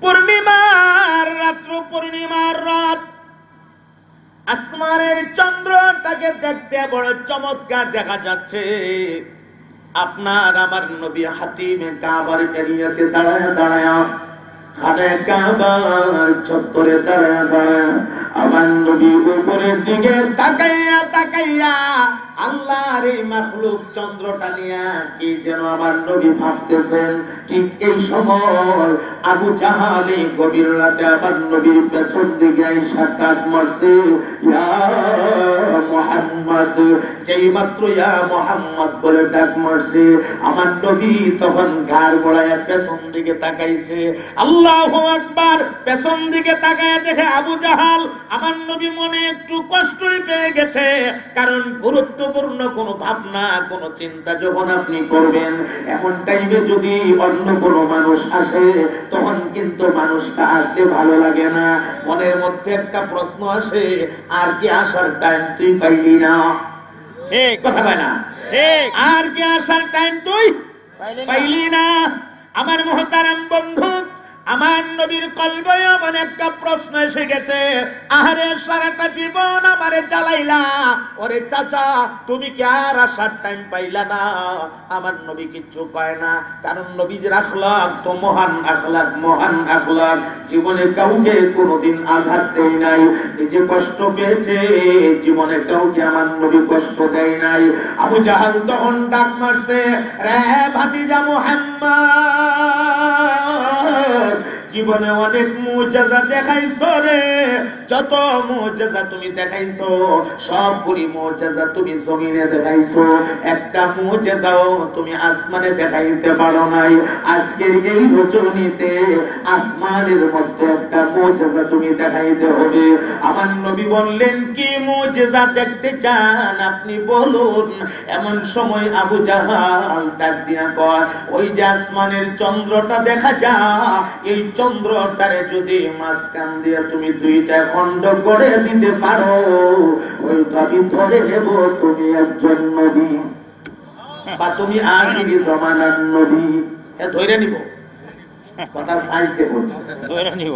পূর্ণিমার রাত্র, পূর্ণিমার রাত, আসমানের চন্দ্রটাকে দেখতে বড় চমৎকার দেখা যাচ্ছে। আপনার আমার নবী হাতিমে কাবার এরিয়াতে দাঁড়ায় দাঁড়ায়, খানে কাবার চত্বরে দাঁড়ায় দাঁড়ায় আমার নবী উপরের দিকে তাকাইয়া তাকাইয়া আল্লাহর এই মাখলুক চন্দ্রটা নিয়া কি যেন আমার নবী ভাবতেছেন। ঠিক এই সময় আবু জাহাল গভীর রাতে আমার নবীর পেছন দিকে এসে ডাক মারছে, ইয়া মুহাম্মদ। যেই মাত্র ইয়া মুহাম্মদ বলে ডাক মারছে, আমার নবী তখন ঘাড় গোড়ায় পেছন দিকে তাকাইছে। আল্লাহু আকবার। পেছন দিকে তাকায় দেখে আবু জাহাল আমার নবী মনে একটু কষ্টই পেয়ে গেছে, কারণ গুরুত্বপূর্ণ কোন ভাবনা, কোন চিন্তা যখন আপনি করবেন, এমন টাইমে যদি অন্য কোন মানুষ আসে, তখন কিন্তু মানুষটা আসলে ভালো লাগে না। মনের মধ্যে একটা প্রশ্ন আসে, আর কি আসার টাইম তুই পাইলি না? কথা কয় না? আর কি আসার টাইম তুই পাইলি না? আমার মুহতারাম বন্ধু, আমার নবীর কলবে এমন একটা প্রশ্ন এসে গেছে, আহারে সারাটা জীবন আমারে জ্বালাইলা, ওরে চাচা তুমি কি আর আসার টাইম পাইলা না? আমার নবী কিচ্ছু কয় না, কারণ নবীর আখলাক তো মহান আখলাক, মহান আখলাক। জীবনে কাউকে কোনোদিন আঘাত দেয় নাই, নিজে কষ্ট পেয়েছে, জীবনে কাউকে আমার নবী কষ্ট দেয় নাই। আবু জাহাল তখন ডাক মারছে, রে ভাতিজা মুহাম্মদ, জীবনে অনেক মুজিজা দেখাইছো রে, যত মুজিজা তুমি দেখাইছো সবগুলি মুজিজা তুমি জমিনে দেখাইছো, একটা মুজিজাও তুমি আসমানে দেখাইতে পারো নাই। আজকের এই রজনীতে আসমানের মধ্যে একটা মুজিজা তুমি দেখাইতে হবে। আমার নবী বললেন, কি মুজিজা দেখতে চান আপনি বলুন। এমন সময় আবু জাহাল ডাক দিয়া কয়, ওই যে আসমানের চন্দ্রটা দেখা যায়, এই চন্দ্রটারে যদি মাঝখান দিয়ে তুমি দুইটা খণ্ড করে দিতে পারো, ওই আমি ধরে নেব তুমি একজন নবী বা তুমি আখিরি জমানার নবী। ধরে নিব, কথার সাইজ দেব, ধরে নিব,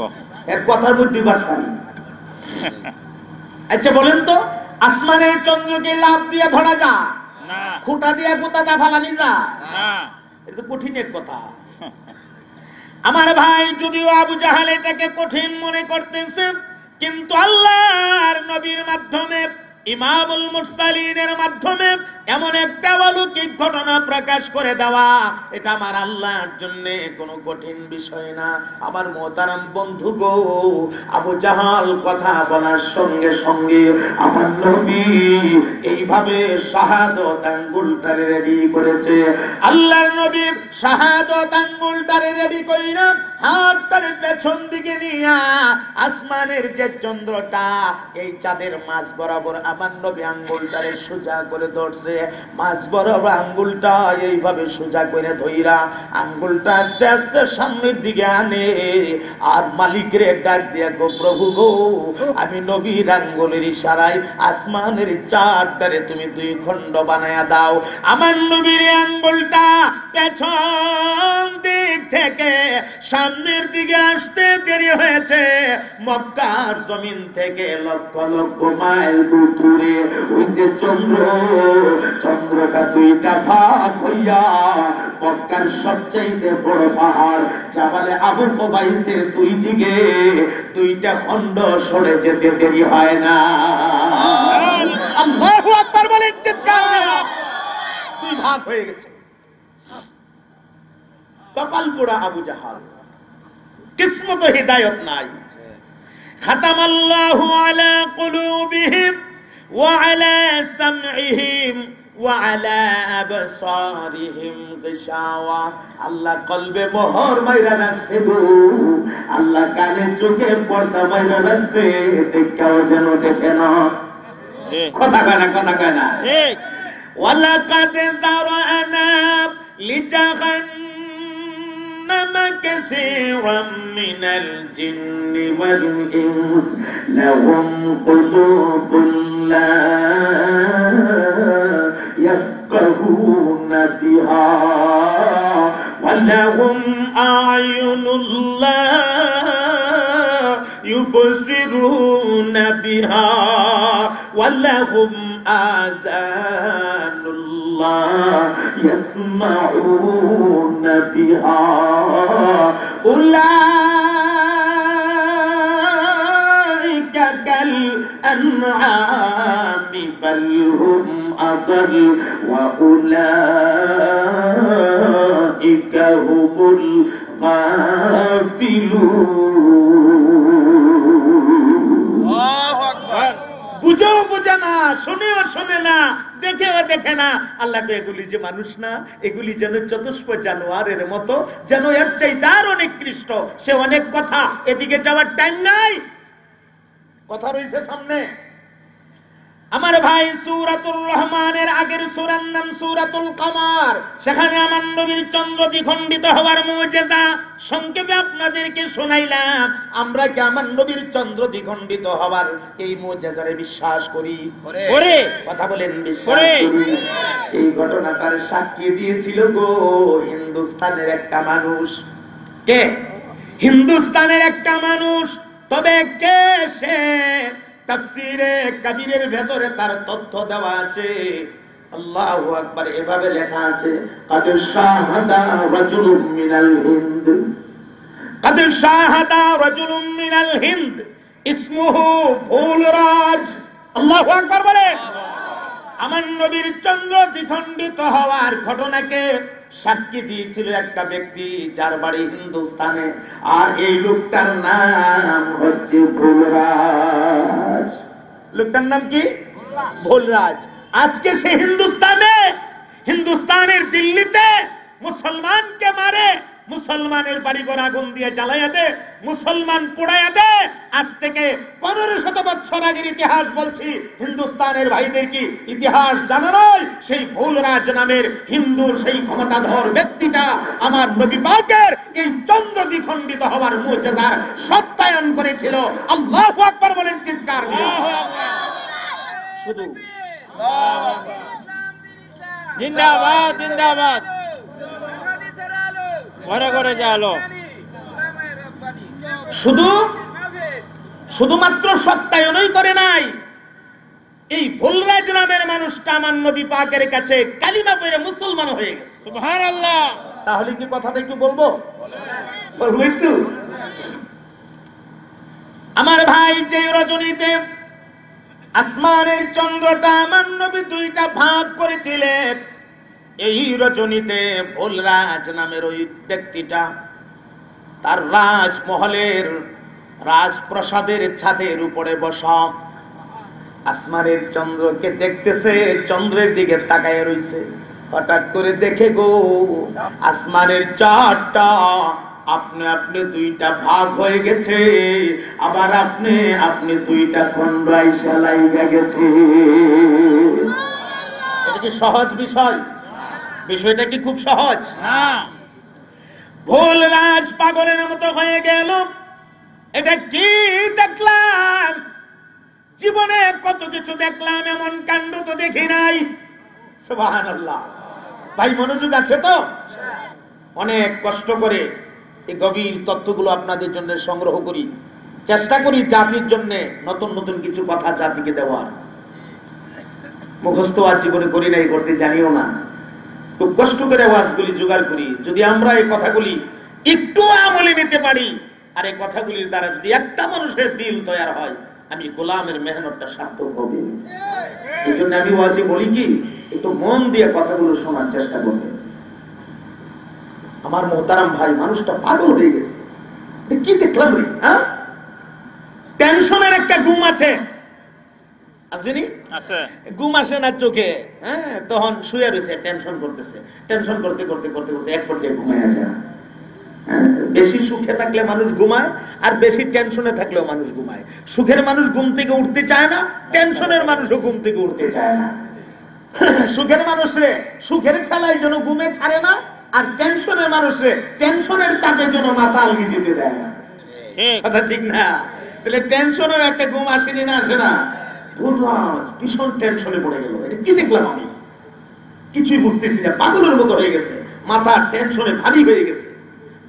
এক কথার মধ্যে বাছাই। আচ্ছা বলেন তো, আসমানের চন্দ্রকে লাভ দিয়ে ধরা যা না, খুঁটা দিয়ে গোতা যা ফালানি যা না, এটা তো কঠিন এক কথা। আমার ভাই, যদিও আবু জাহাল এটাকে কঠিন মনে করতেছে, কিন্তু আল্লাহর নবীর মাধ্যমে, ইমামুল মুরসালিনের মাধ্যমে এমন একটা অলৌকিক ঘটনা প্রকাশ করে দেওয়া, এটা আমার আল্লাহর জন্য কোনো কঠিন বিষয় না। আমার মুহতারাম বন্ধু গো, আবু জাহাল কথা বলার সঙ্গে সঙ্গে আমার নবী এইভাবে শাহাদত আঙ্গুলটারে রেডি করেছে। আল্লাহর নবী শাহাদত আঙ্গুলটারে রেডি কইরা হাতটারে পেছন দিকে নিয়া আসমানের যে চন্দ্রটা, এই চাঁদের মাঝ বরাবর আমার নবী আঙ্গুলটারে সোজা করে ধরছে। মাঝ বরাবর আঙ্গুলটা এইভাবে সোজা করে ধইরা আঙ্গুলটা আস্তে আস্তে সামনের দিকে আনে, আর মালিকের ডাক দিয়া গো, প্রভু গো, আমি নবীর আঙ্গুলের ইশারায় আসমানের চাঁদটারে তুমি দুই খণ্ড বানায়া দাও। আমার নবীর আঙ্গুলটা পেছন দিক থেকে সামনের দিকে আসতে দেরি হয়েছে। মক্কার জমিন থেকে লক্ষ লক্ষ মাইল দূরে ওই যে চন্দ্র, চন্দ্রটা দুইটা ভাগ হইয়া মক্কার সবচাইতে বড় পাহাড় জাবালে আবু কুবাইসের দুই দিকে দুইটা খণ্ড সরে যেতে দেরি হয় না। আল্লাহু আকবার বলেন চিৎকার। দুই ভাগ হয়ে গেছে। কপাল পোড়া আবু জাহাল, কিসমত হিদায়ত নাই। খাতামাল্লাহু আলা কুলুবিহিম ওয়া আলা সামইহিম ওয়া আলা আবসারিহিম গিশাওয়া। আল্লাহ কলবে মোহর মাইরা রাখছে গো, আল্লাহ কানে চোখে পর্দা মাইরা রাখছে, দেখাও যেন দেখে না। কথা কয় না, কথা কয় না। ঠিক। ওয়ালাকাদ যারানা লিজাহান্নাম কাসীরাম মিনাল জিন্নি ওয়াল ইনস লাহুম কুলুবুন লা ইয়াফকাহুনা বিহা ওয়া লাহুম আ'য়ুনুন লা يبصرون بها ولهم آذان لا يسمعون بها أولئك كالأنعام بل هم أضل وأولئك هم বুঝেও বুঝে না, শুনেও শুনে না, দেখেও দেখে না। আল্লাহ এগুলি যে মানুষ না, এগুলি যেন চতুষ্প জানোয়ারের মতো, যেন এর চাইতে আরো নিকৃষ্ট। সে অনেক কথা, এদিকে যাওয়ার টাইম নাই, কথা রয়েছে সামনে। আমার ভাই, সূরাতুর রহমানের আগের সূরার নাম সূরাতুল কমার। সেখানে আমার নবীর চন্দ্র দ্বিখণ্ডিত হওয়ার মুজিজা সংক্ষেপে আপনাদেরকে শোনাইলাম। আমরা কি আমার নবীর চন্দ্র দ্বিখণ্ডিত হওয়ার এই মুজিজারে বিশ্বাস করি? করে। কথা বলেন, বিশ্বাস করি। এই ঘটনাটার সাক্ষী দিয়েছিল গো হিন্দুস্তানের একটা মানুষ। কে? হিন্দুস্তানের একটা মানুষ। তবে কে সে? তাফসীরে কবিরের ভেতরে তার তথ্য দেওয়া আছে। আল্লাহু আকবার, এভাবে লেখা আছে, কাদ শাহাদা রাজুলুম মিনাল হিন্দ, কাদ শাহাদা রাজুলুম মিনাল হিন্দ ইসমুহু ফুলরাজ। আল্লাহু আকবার বলে। আমার নবীর চন্দ্র দ্বিখণ্ডিত হওয়ার ঘটনাকে সাক্ষী দিয়েছিল একটা ব্যক্তি যার বাড়ি হিন্দুস্তানে, আর এই লোকটার নাম হচ্ছে ফুলরাজ। লোকটার নাম কি? ফুলরাজ। আজকে সে হিন্দুস্তানের দিল্লিতে মুসলমানকে মারে, মুসলমানের বাড়িঘর আগুন দিয়ে জ্বালাইয়া দে, মুসলমান পোড়াইয়া দে। আজ থেকে 1500 বছর আগের ইতিহাস বলছি, হিন্দুস্তানের ভাইদের কি ইতিহাস জানা নয়? সেই ফুলরাজ নামের হিন্দুর সেই ক্ষমতাধর ব্যক্তিটা আমার নবী পাকের এই চন্দ্র দ্বিখণ্ডিত হওয়ার মুজিজা সত্যায়ন করেছিল। আল্লাহু আকবার বলেন চিৎকার দিয়ে। শুধু জিন্দাবাদ জিন্দাবাদ। ঘরে ঘরে যালো। শুধুমাত্র সত্যায়নই করে নাই, এই ফুলরাজ নামের মানুষটা আমার নবী পাকের কাছে কালিমা পড়ে মুসলমান হয়ে গেছে। সুবহানাল্লাহ। তাহলে কি কথাটা একটু বলবো একটু? আমার ভাই, যে রজনীতে আসমানের চন্দ্রটা আমার নবী দুইটা ভাগ করেছিলেন, এই রজনীতে ফুলরাজ নামের ওই ব্যক্তিটা তার রাজমহলের রাজপ্রাসাদের ছাদের উপরে বসা আসমানের চন্দ্রকে দেখতেছে, চন্দ্রের দিকে তাকায় রইছে। হঠাৎ করে দেখে গো আসমানের চারটা আপনি আপনি দুইটা ভাগ হয়ে গেছে, আবার আপনি দুইটা খন্ড আইসা লাইগা গেছে। এটা কি সহজ বিষয়? বিষয়টা কি খুব সহজ? না। ফুলরাজ পাগলের মতো হয়ে গেল। এটা কি দেখলাম? জীবনে কত কিছু দেখলাম, এমন কাণ্ড তো দেখি নাই। সুবহানাল্লাহ। ভাই মনোযোগ আছে তো? অনেক কষ্ট করে এই গভীর তথ্যগুলো আপনাদের জন্য সংগ্রহ করি, চেষ্টা করি জাতির জন্য নতুন নতুন কিছু কথা জাতিকে দেওয়ার। মুখস্থ ওয়াজ জীবনে করি নাই, করতে জানিও না, খুব কষ্ট করে ওয়াজগুলি জোগাড় করি। যদি আমরা এই কথাগুলি একটু আমলে নিতে পারি, আর এই কথাগুলির দ্বারা যদি একটা মানুষের দিল তৈরি হয়, আমি গোলামের মেহনতটা সার্থক হবে। এই জন্য আমি ওয়াজে বলি কি, একটু মন দিয়ে কথাগুলো শোনার চেষ্টা করবেন। আমার মোহতারাম ভাই, মানুষটা পাগল হয়ে গেছে। কি দেখলাম রে, টেনশনের একটা ঘুম আছে, আসেনি? ঘুম আসে না চোখে, তখন শুয়ে রয়েছে, টেনশন করতেছে, টেনশন করতে করতে করতে করতে এক পর্যায়ে ঘুমায় আসে। বেশি সুখে থাকলে মানুষ ঘুমায়, আর বেশি টেনশনে থাকলেও মানুষ ঘুমায়। সুখের মানুষ ঘুম থেকে উঠতে চায় না, টেনশনের মানুষও ঘুম থেকে উঠতে চায় না। সুখের মানুষরে সুখের ঠেলায় যেন ঘুমে ছাড়ে না, আর টেনশনের মানুষরে টেনশনের চাপে যেন মাথা আলগি দিতে দেয় না। কথা ঠিক না? তাহলে টেনশনের একটা ঘুম আসেনি না, আসে না? ভীষণ টেনশনে পড়ে গেল। এটা কি দেখলাম আমি, কিছুই বুঝতেছি না, পাগলের মতো হয়ে গেছে, মাথা টেনশনে ভারী হয়ে গেছে।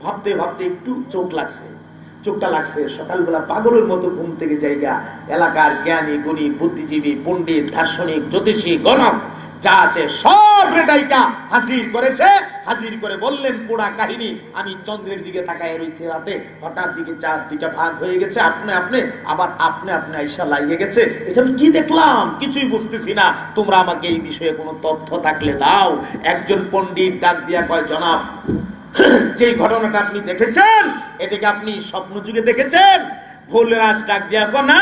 ভাবতে ভাবতে একটু চোখটা লাগছে। সকালবেলা পাগলের মতো ঘুম থেকে জায়গা, এলাকার জ্ঞানী গুণী বুদ্ধিজীবী পণ্ডিত দার্শনিক জ্যোতিষী গণক যা আছে সব রেডাইকা হাজির করেছে। হাজির করে বললেন পুরা কাহিনী। আমি চন্দ্রের দিকে তাকায় রয়েছে রাতে, হঠাৎ দিকে চাঁদ দুইটা ভাগ হয়ে গেছে, আপনি আইসা লাগিয়ে গেছে। এটা আমি কি দেখলাম, কিছুই বুঝতেছি না। তোমরা আমাকে এই বিষয়ে কোনো তথ্য থাকলে দাও। একজন পণ্ডিত ডাক দিয়া কয়, জনাব, যে ঘটনাটা আপনি দেখেছেন এটাকে আপনি স্বপ্ন যুগে দেখেছেন? ভোলরাজ ডাক দিয়া কয়, না,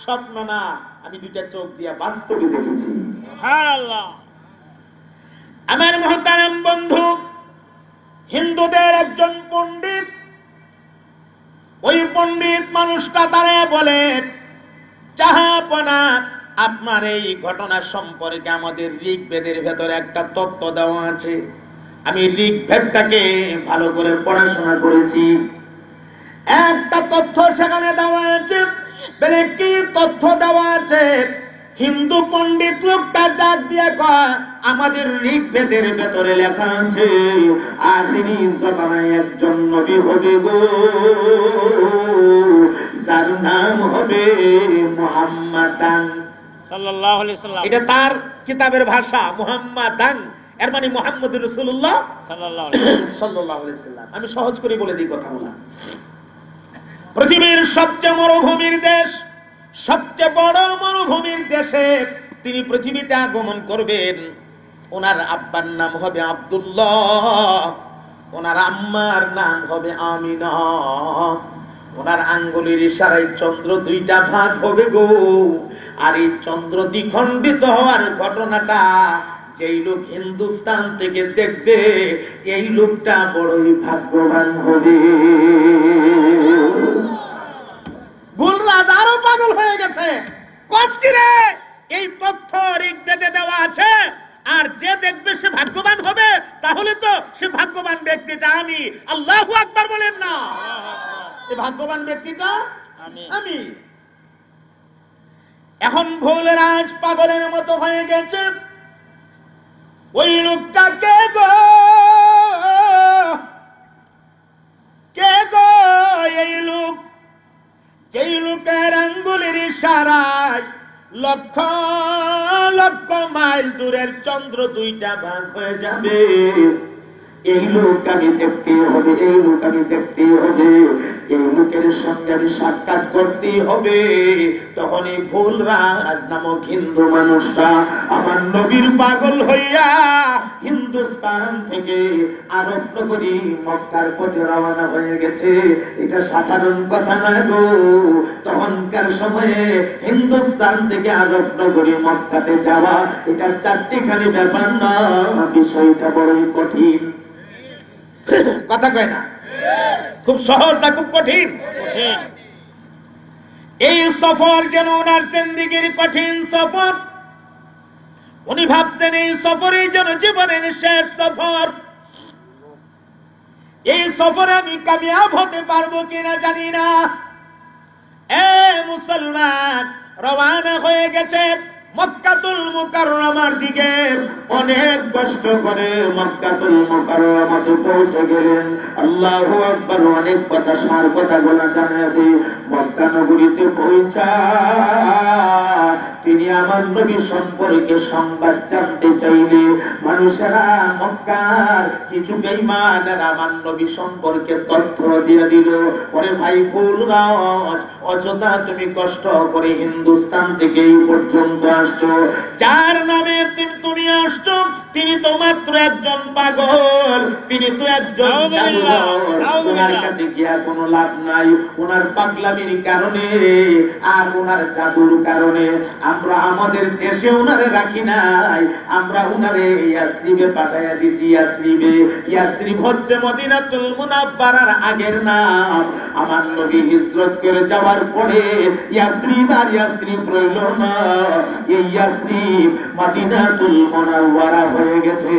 স্বপ্ন না, আমি দুইটা চোখ দিয়া বাস্তবে দেখেছি। সুবহানাল্লাহ। আমার মুহতারাম বন্ধু, হিন্দুদের একজন পণ্ডিত, ওই পণ্ডিত মানুষটা তারা বলেন, জাহাপনা, আপনার এই ঘটনা সম্পর্কে আমাদের ঋগ্বেদের ভেতরে একটা তত্ত্ব দেওয়া আছে। আমি ঋগ্বেদটাকে ভালো করে পড়াশোনা করেছি। একটা তথ্য সেখানে দেওয়া আছে। বলে কি তথ্য দেওয়া আছে? হিন্দু পণ্ডিত লোকটা ডাক দিয়ে কয়, আমাদের ঋগ্বেদের ভেতরে লেখা আছে আখিরি জমানায় একজন নবী হবে গো, যার নাম হবে মুহাম্মাদান সাল্লাল্লাহু আলাইহি সাল্লাম। এটা তার কিতাবের ভাষা, মুহাম্মাদান, এর মানে মুহাম্মদুর রাসূলুল্লাহ সাল্লাল্লাহু আলাইহি সাল্লাম। আমি সহজ করে বলে দিই কথাগুলো। পৃথিবীর সবচেয়ে মরুভূমির দেশ, সবচেয়ে বড় মরুভূমির দেশে তিনি পৃথিবীতে আগমন করবেন। ওনার আব্বার নাম হবে আব্দুল্লাহ, ওনার আম্মার নাম হবে আমিনা। ওনার আঙ্গুলের ইশারায় চন্দ্র দুইটা ভাগ হবে গো। আর এই চন্দ্র দ্বিখণ্ডিত হওয়ার ঘটনাটা যেই লোক হিন্দুস্তান থেকে দেখবে, এই লোকটা বড়ই ভাগ্যবান হবে। ভুলরাজ আরো পাগল হয়ে গেছে। কষ্টিরে এই তথ্য ঋগ্বেদে দেওয়া আছে, আর যে দেখবে সে ভাগ্যবান হবে। তাহলে তো সে ভাগ্যবান ব্যক্তিটা আমি। আল্লাহু আকবার বলেন না? এই ভাগ্যবান ব্যক্তিটা আমি। এখন ভুলরাজ পাগলের মতো হয়ে গেছে। ওই লোকটা কে গো, কে গো এই লোক, যেই লোকের আঙ্গুলের ইশারায় লক্ষ লক্ষ মাইল দূরের চন্দ্র দুইটা ভাগ হয়ে যাবে। এই লোক আমি দেখতে হবে, এই লোক আমি দেখতে হবে, এই লোকের সঙ্গে আমি সাক্ষাৎ করতে হবে। তখন এই ভুলরাজ নামক হিন্দু মানুষটা আমার নবীর পাগল হইয়া হিন্দুস্তান থেকে আরব নগরী মক্কার পথে রওনা হয়ে গেছে। এটা সাধারণ কথা নয় গো। তখনকার সময়ে হিন্দুস্তান থেকে আরব নগরী মক্কাতে যাওয়া এটা চারটিখানি ব্যাপার না, বিষয়টা বড়ই কঠিন। কথা কয় না? খুব সহজ না খুব কঠিন? এই সফর যেন ওনার জিন্দেগীর কঠিন সফর। উনি ভাবছেন এই সফরই যেন জীবনের শেষ সফর। এই সফরে আমি কামিয়াব হতে পারবো কিনা জানি না। এ মুসলমান, রওনা হয়ে গেছে মক্কাতুল মুকাররমার দিকে অনেক কষ্ট করে মক্কাতুল মুকাররমাতে পৌঁছে গেলেন। আল্লাহু আকবার। অনেক কথা সার কথাগুলো জানিয়ে দিই। মক্কা নগরীতে পৌঁছা তিনি আমার নবী সম্পর্কে সংবাদ জানতে চাইলে মানুষেরা মক্কার কিছু বেঈমানেরা আমার নবী সম্পর্কে তথ্য দিয়ে দিল। ওরে ভাই ফুলরাজ, অযথা তুমি কষ্ট করে হিন্দুস্তান থেকে এই পর্যন্ত আসছো, যার নামে তুমি আসছো তিনি তো মাত্র একজন পাগল, তিনি তো একজন জাদুঘর। ওনার কাছে গিয়া কোনো লাভ নাই। ওনার পাগলামির কারণে আর ওনার জাদুর কারণে আমরা আমাদের দেশে ওনারে রাখি নাই, আমরা ওনারে ইয়াসরিবে পাঠাইয়া দিছি। ইয়াসরিব হচ্ছে মদিনাতুল মুনাওয়ারার আগের নাম। আমার নবী হিজরত করে যাওয়ার পরে ইয়াসরিব আর ইয়াসরিব রইল না, এই ইয়াসরিব মদিনাতুল মুনাওয়ারা হয়ে গেছে।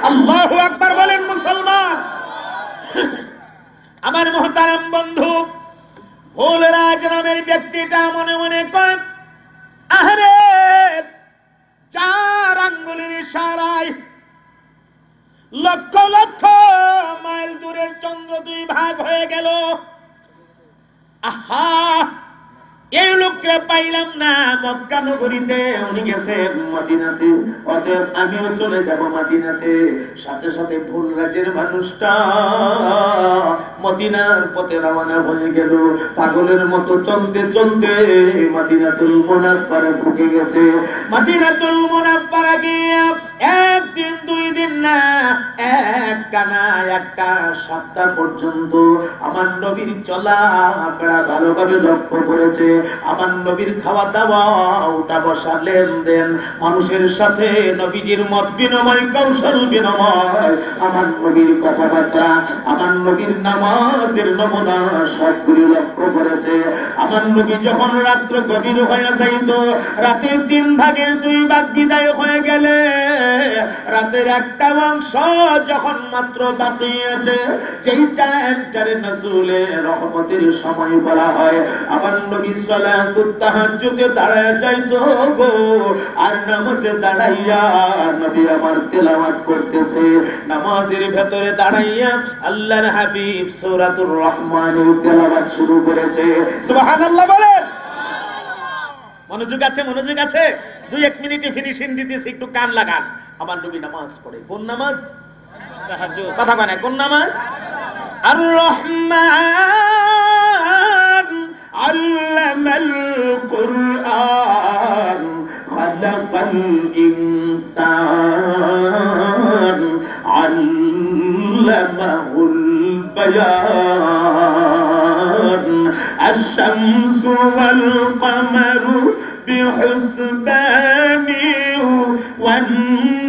আল্লাহু আকবার বলেন মুসলমান। আমার মুহতারাম বন্ধু, ফুলরাজ নামের ব্যক্তিটা মনে মনে কয়, আরে 4 আঙ্গুলের ইশারায় লক্ষ লক্ষ মাইল দূরের চন্দ্র 2 ভাগ হয়ে গেল। আহা, এই লোককে পাইলাম না মক্কা নগরীতে, উনি গেছে মদিনাতে, অতএব আমিও চলে যাব মদিনাতে। সাথে সাথে ফুলরাজের মানুষটা মদিনার পথে রওনা হয়ে গেল। পাগলের মতো চলতে চলতে মদিনাতুল মুনাওয়ারা ঢুকে গেছে। মদিনাতুল মুনাওয়ারা গিয়ে 1 দিন 2 দিন না, একটানা একটা সপ্তাহ পর্যন্ত আমার নবীর চলা ফেরা ভালোভাবে লক্ষ্য করেছে। আমার নবীর খাওয়া দাওয়া, উঠা বসা, লেনদেন, মানুষের সাথে নবীজির মত বিনিময়, কৌশল বিনিময়, আমার নবীর কথাবার্তা, আমার নবীর নামাজের নমুনা সবগুলি লক্ষ্য করেছে। আমার নবী যখন রাত্র গভীর হয়ে যাইত, রাতের 3 ভাগের 2 ভাগ বিদায় হয়ে গেলে রাতের একটা অংশ যখন মাত্র বাকি আছে, যেই টাইমটারে নজুলের রহমতের সময় বলা হয়, আমার নবী সালাতুত তাহাজ্জুদে দাঁড়ায় যাইতো গো, আর নামাজে দাঁড়াইয়া নবী আমার তেলাওয়াত করতেছে। নামাজের ভেতরে দাঁড়াইয়া আল্লাহর হাবিব সূরাতুর রহমানের তেলাওয়াত শুরু করেছে। সুবহানাল্লাহ বলেন। মনোযোগ আছে, মনোযোগ আছে। 2-1 মিনিটে ফিনিশিং দিতেছি, একটু কান লাগান। আমার নবী নামাজ পড়ে। কোন নামাজ? তাহাজ্জুদ। কথা বলে কোন নামাজ? আর রহমান আল্লামাল কুরআন খালাকাল ইনসান আল্লামাহুল বায়ান আশ-শামসু ওয়াল কমারু বিহুসবানি ওয়ান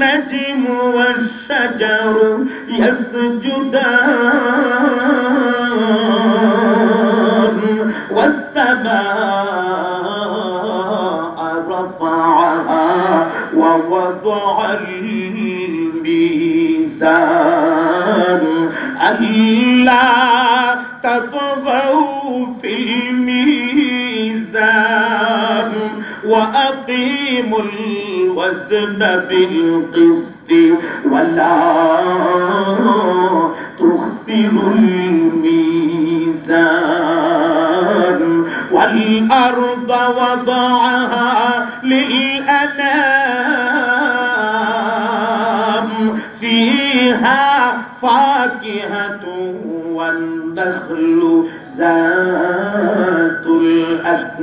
নাজমু ওয়াশ-শাজারু ইয়াসজুদান والسماء رفعها ووضع الميزان ألا تطغوا في الميزان وأقيموا الوزن بالقسط ولا تخسروا الميزان والأرض وضعها للأنام فيها فاكهة والنخل ذات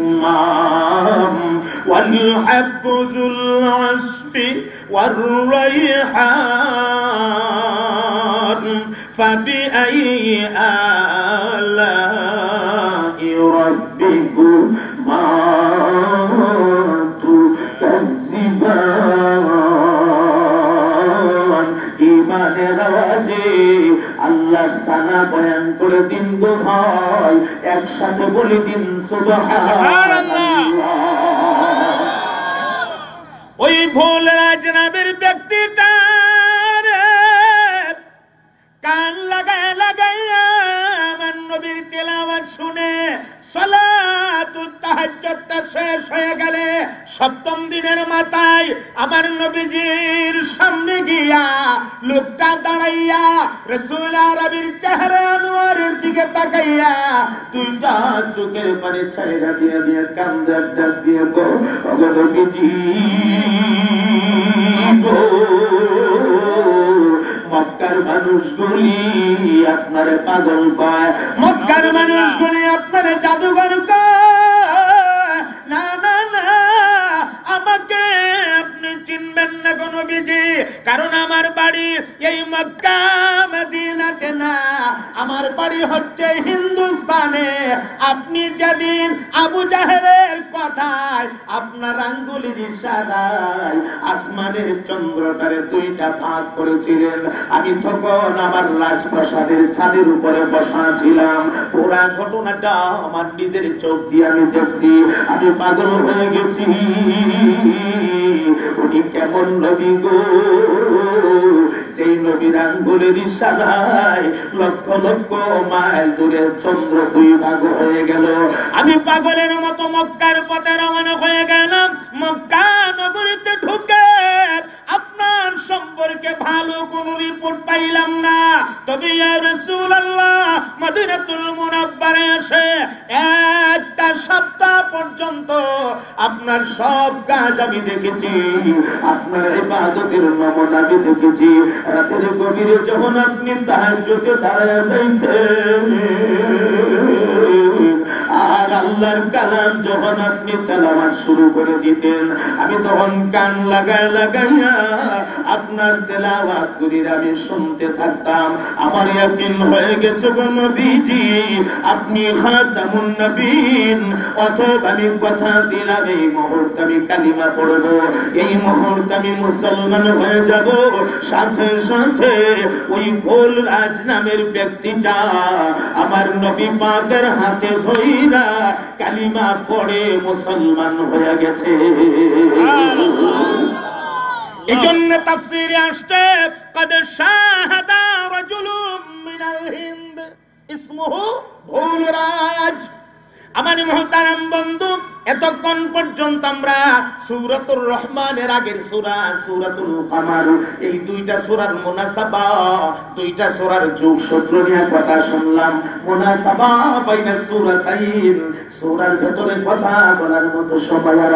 الأكمام والحب ذو العصف والريحان فبأي آلاء ربكما تكذبان ইমানের আওয়াজে আল্লাহর সানা বয়ান করে দিন গো ভাই, একসাথে বলে দিন সুবহানাল্লাহ। ওই ফুলরাজ নামের ব্যক্তিটা কান লাগায় লাগাইয়া আমার নবীর তেলাওয়াত শুনে সালাতুত তাহাজ্জুদটা শেষ হয়ে গেলে সপ্তম দিনের মাথায় আমার নবীজির সামনে গিয়া লোকটা দাঁড়াইয়া রাসূল আরবির চেহারা আনোয়ারের দিকে তাকাইয়া দুইটা চোখের পানি ছাইরা দিয়া দিয়া কান্দে ডাক দিয়ে গো নবীজি গো, মক্কার মানুষগুলি আপনারে পাগল কয়, মক্কার মানুষগুলি আপনারে জাদুঘর কয়, না না না আমাকে আপনি চিনবেন না গো নবীজি, কারণ আমার বাড়ি এই মক্কা মদিনাতে না, আমার বাড়ি হচ্ছে হিন্দুস্তানে। আপনি যেদিন আবু জাহেলের কথায় আপনার আঙ্গুলির ইশারায় আসমানের চন্দ্রটারে দুইটা ভাগ করেছিলেন, আমি তখন আমার রাজপ্রাসাদের ছাদের উপরে বসা ছিলাম। পুরা ঘটনাটা আমার নিজের চোখ দিয়ে আমি দেখছি, আমি পাগল হয়ে গেছি। উনি কেমন নবী গো, সেই নবীর আঙ্গুলের ইশারায় লক্ষ লক্ষ মাইল দূরে চন্দ্র দুই ভাগ হয়ে গেল। আমি পাগলের মতো মক্কার পথে রওনা হয়ে গেলাম। মক্কা নগরীতে ঢুকে আপনার সম্পর্কে ভালো কোন রিপোর্ট পাইলাম না, তবে ইয়া রাসূলুল্লাহ মদিনাতুল মুনাওয়ারায় এসে একটা সপ্তাহ পর্যন্ত আপনার সব কাজ আমি দেখেছি, আপনার ইবাদতের নমুনা আমি দেখেছি। রাতের গভীরে যখন আপনি তাহাজ্জুদে দাঁড়ায় যাইতেন আর আল্লাহর কালাম যখন আপনি তেলাওয়াত শুরু করে দিতেন, আমি তখন কান লাগাইয়া আপনার তেলাওয়াত গুলির আমি শুনতে থাকতাম। আমার ইয়াকিন হয়ে গেছে গো নবীজি আপনি খাতামুন নবীন, অতএব আমি কথা দিলাম এই মুহূর্তে আমি কালিমা পড়ব, এই মুহূর্তে আমি মুসলমান হয়ে যাব। সাথে সাথে ওই গোল রাজ নামের ব্যক্তিটা আমার নবী পাকের হাতে ধইরা কালিমা পড়ে মুসলমান হয়ে গেছে। এজন্য তাফসীরে আসছে কদ শাহাদা রাজুলুম মিনাল হিন্দ ইসমুহু ভুলরাজ। আমার মুহতারাম বন্ধু, এতক্ষণ পর্যন্ত আমরা সূরাতুর রহমানের আগের সূরা সূরাতুল কামার, এই দুইটা সূরার মুনাসাবা, দুইটা সূরার যোগসূত্র নিয়ে কথা শুনলাম। মুনাসাবা বাইনা সূরাতাইন, সূরার ভিতরে কথা বলার মতো সময় আর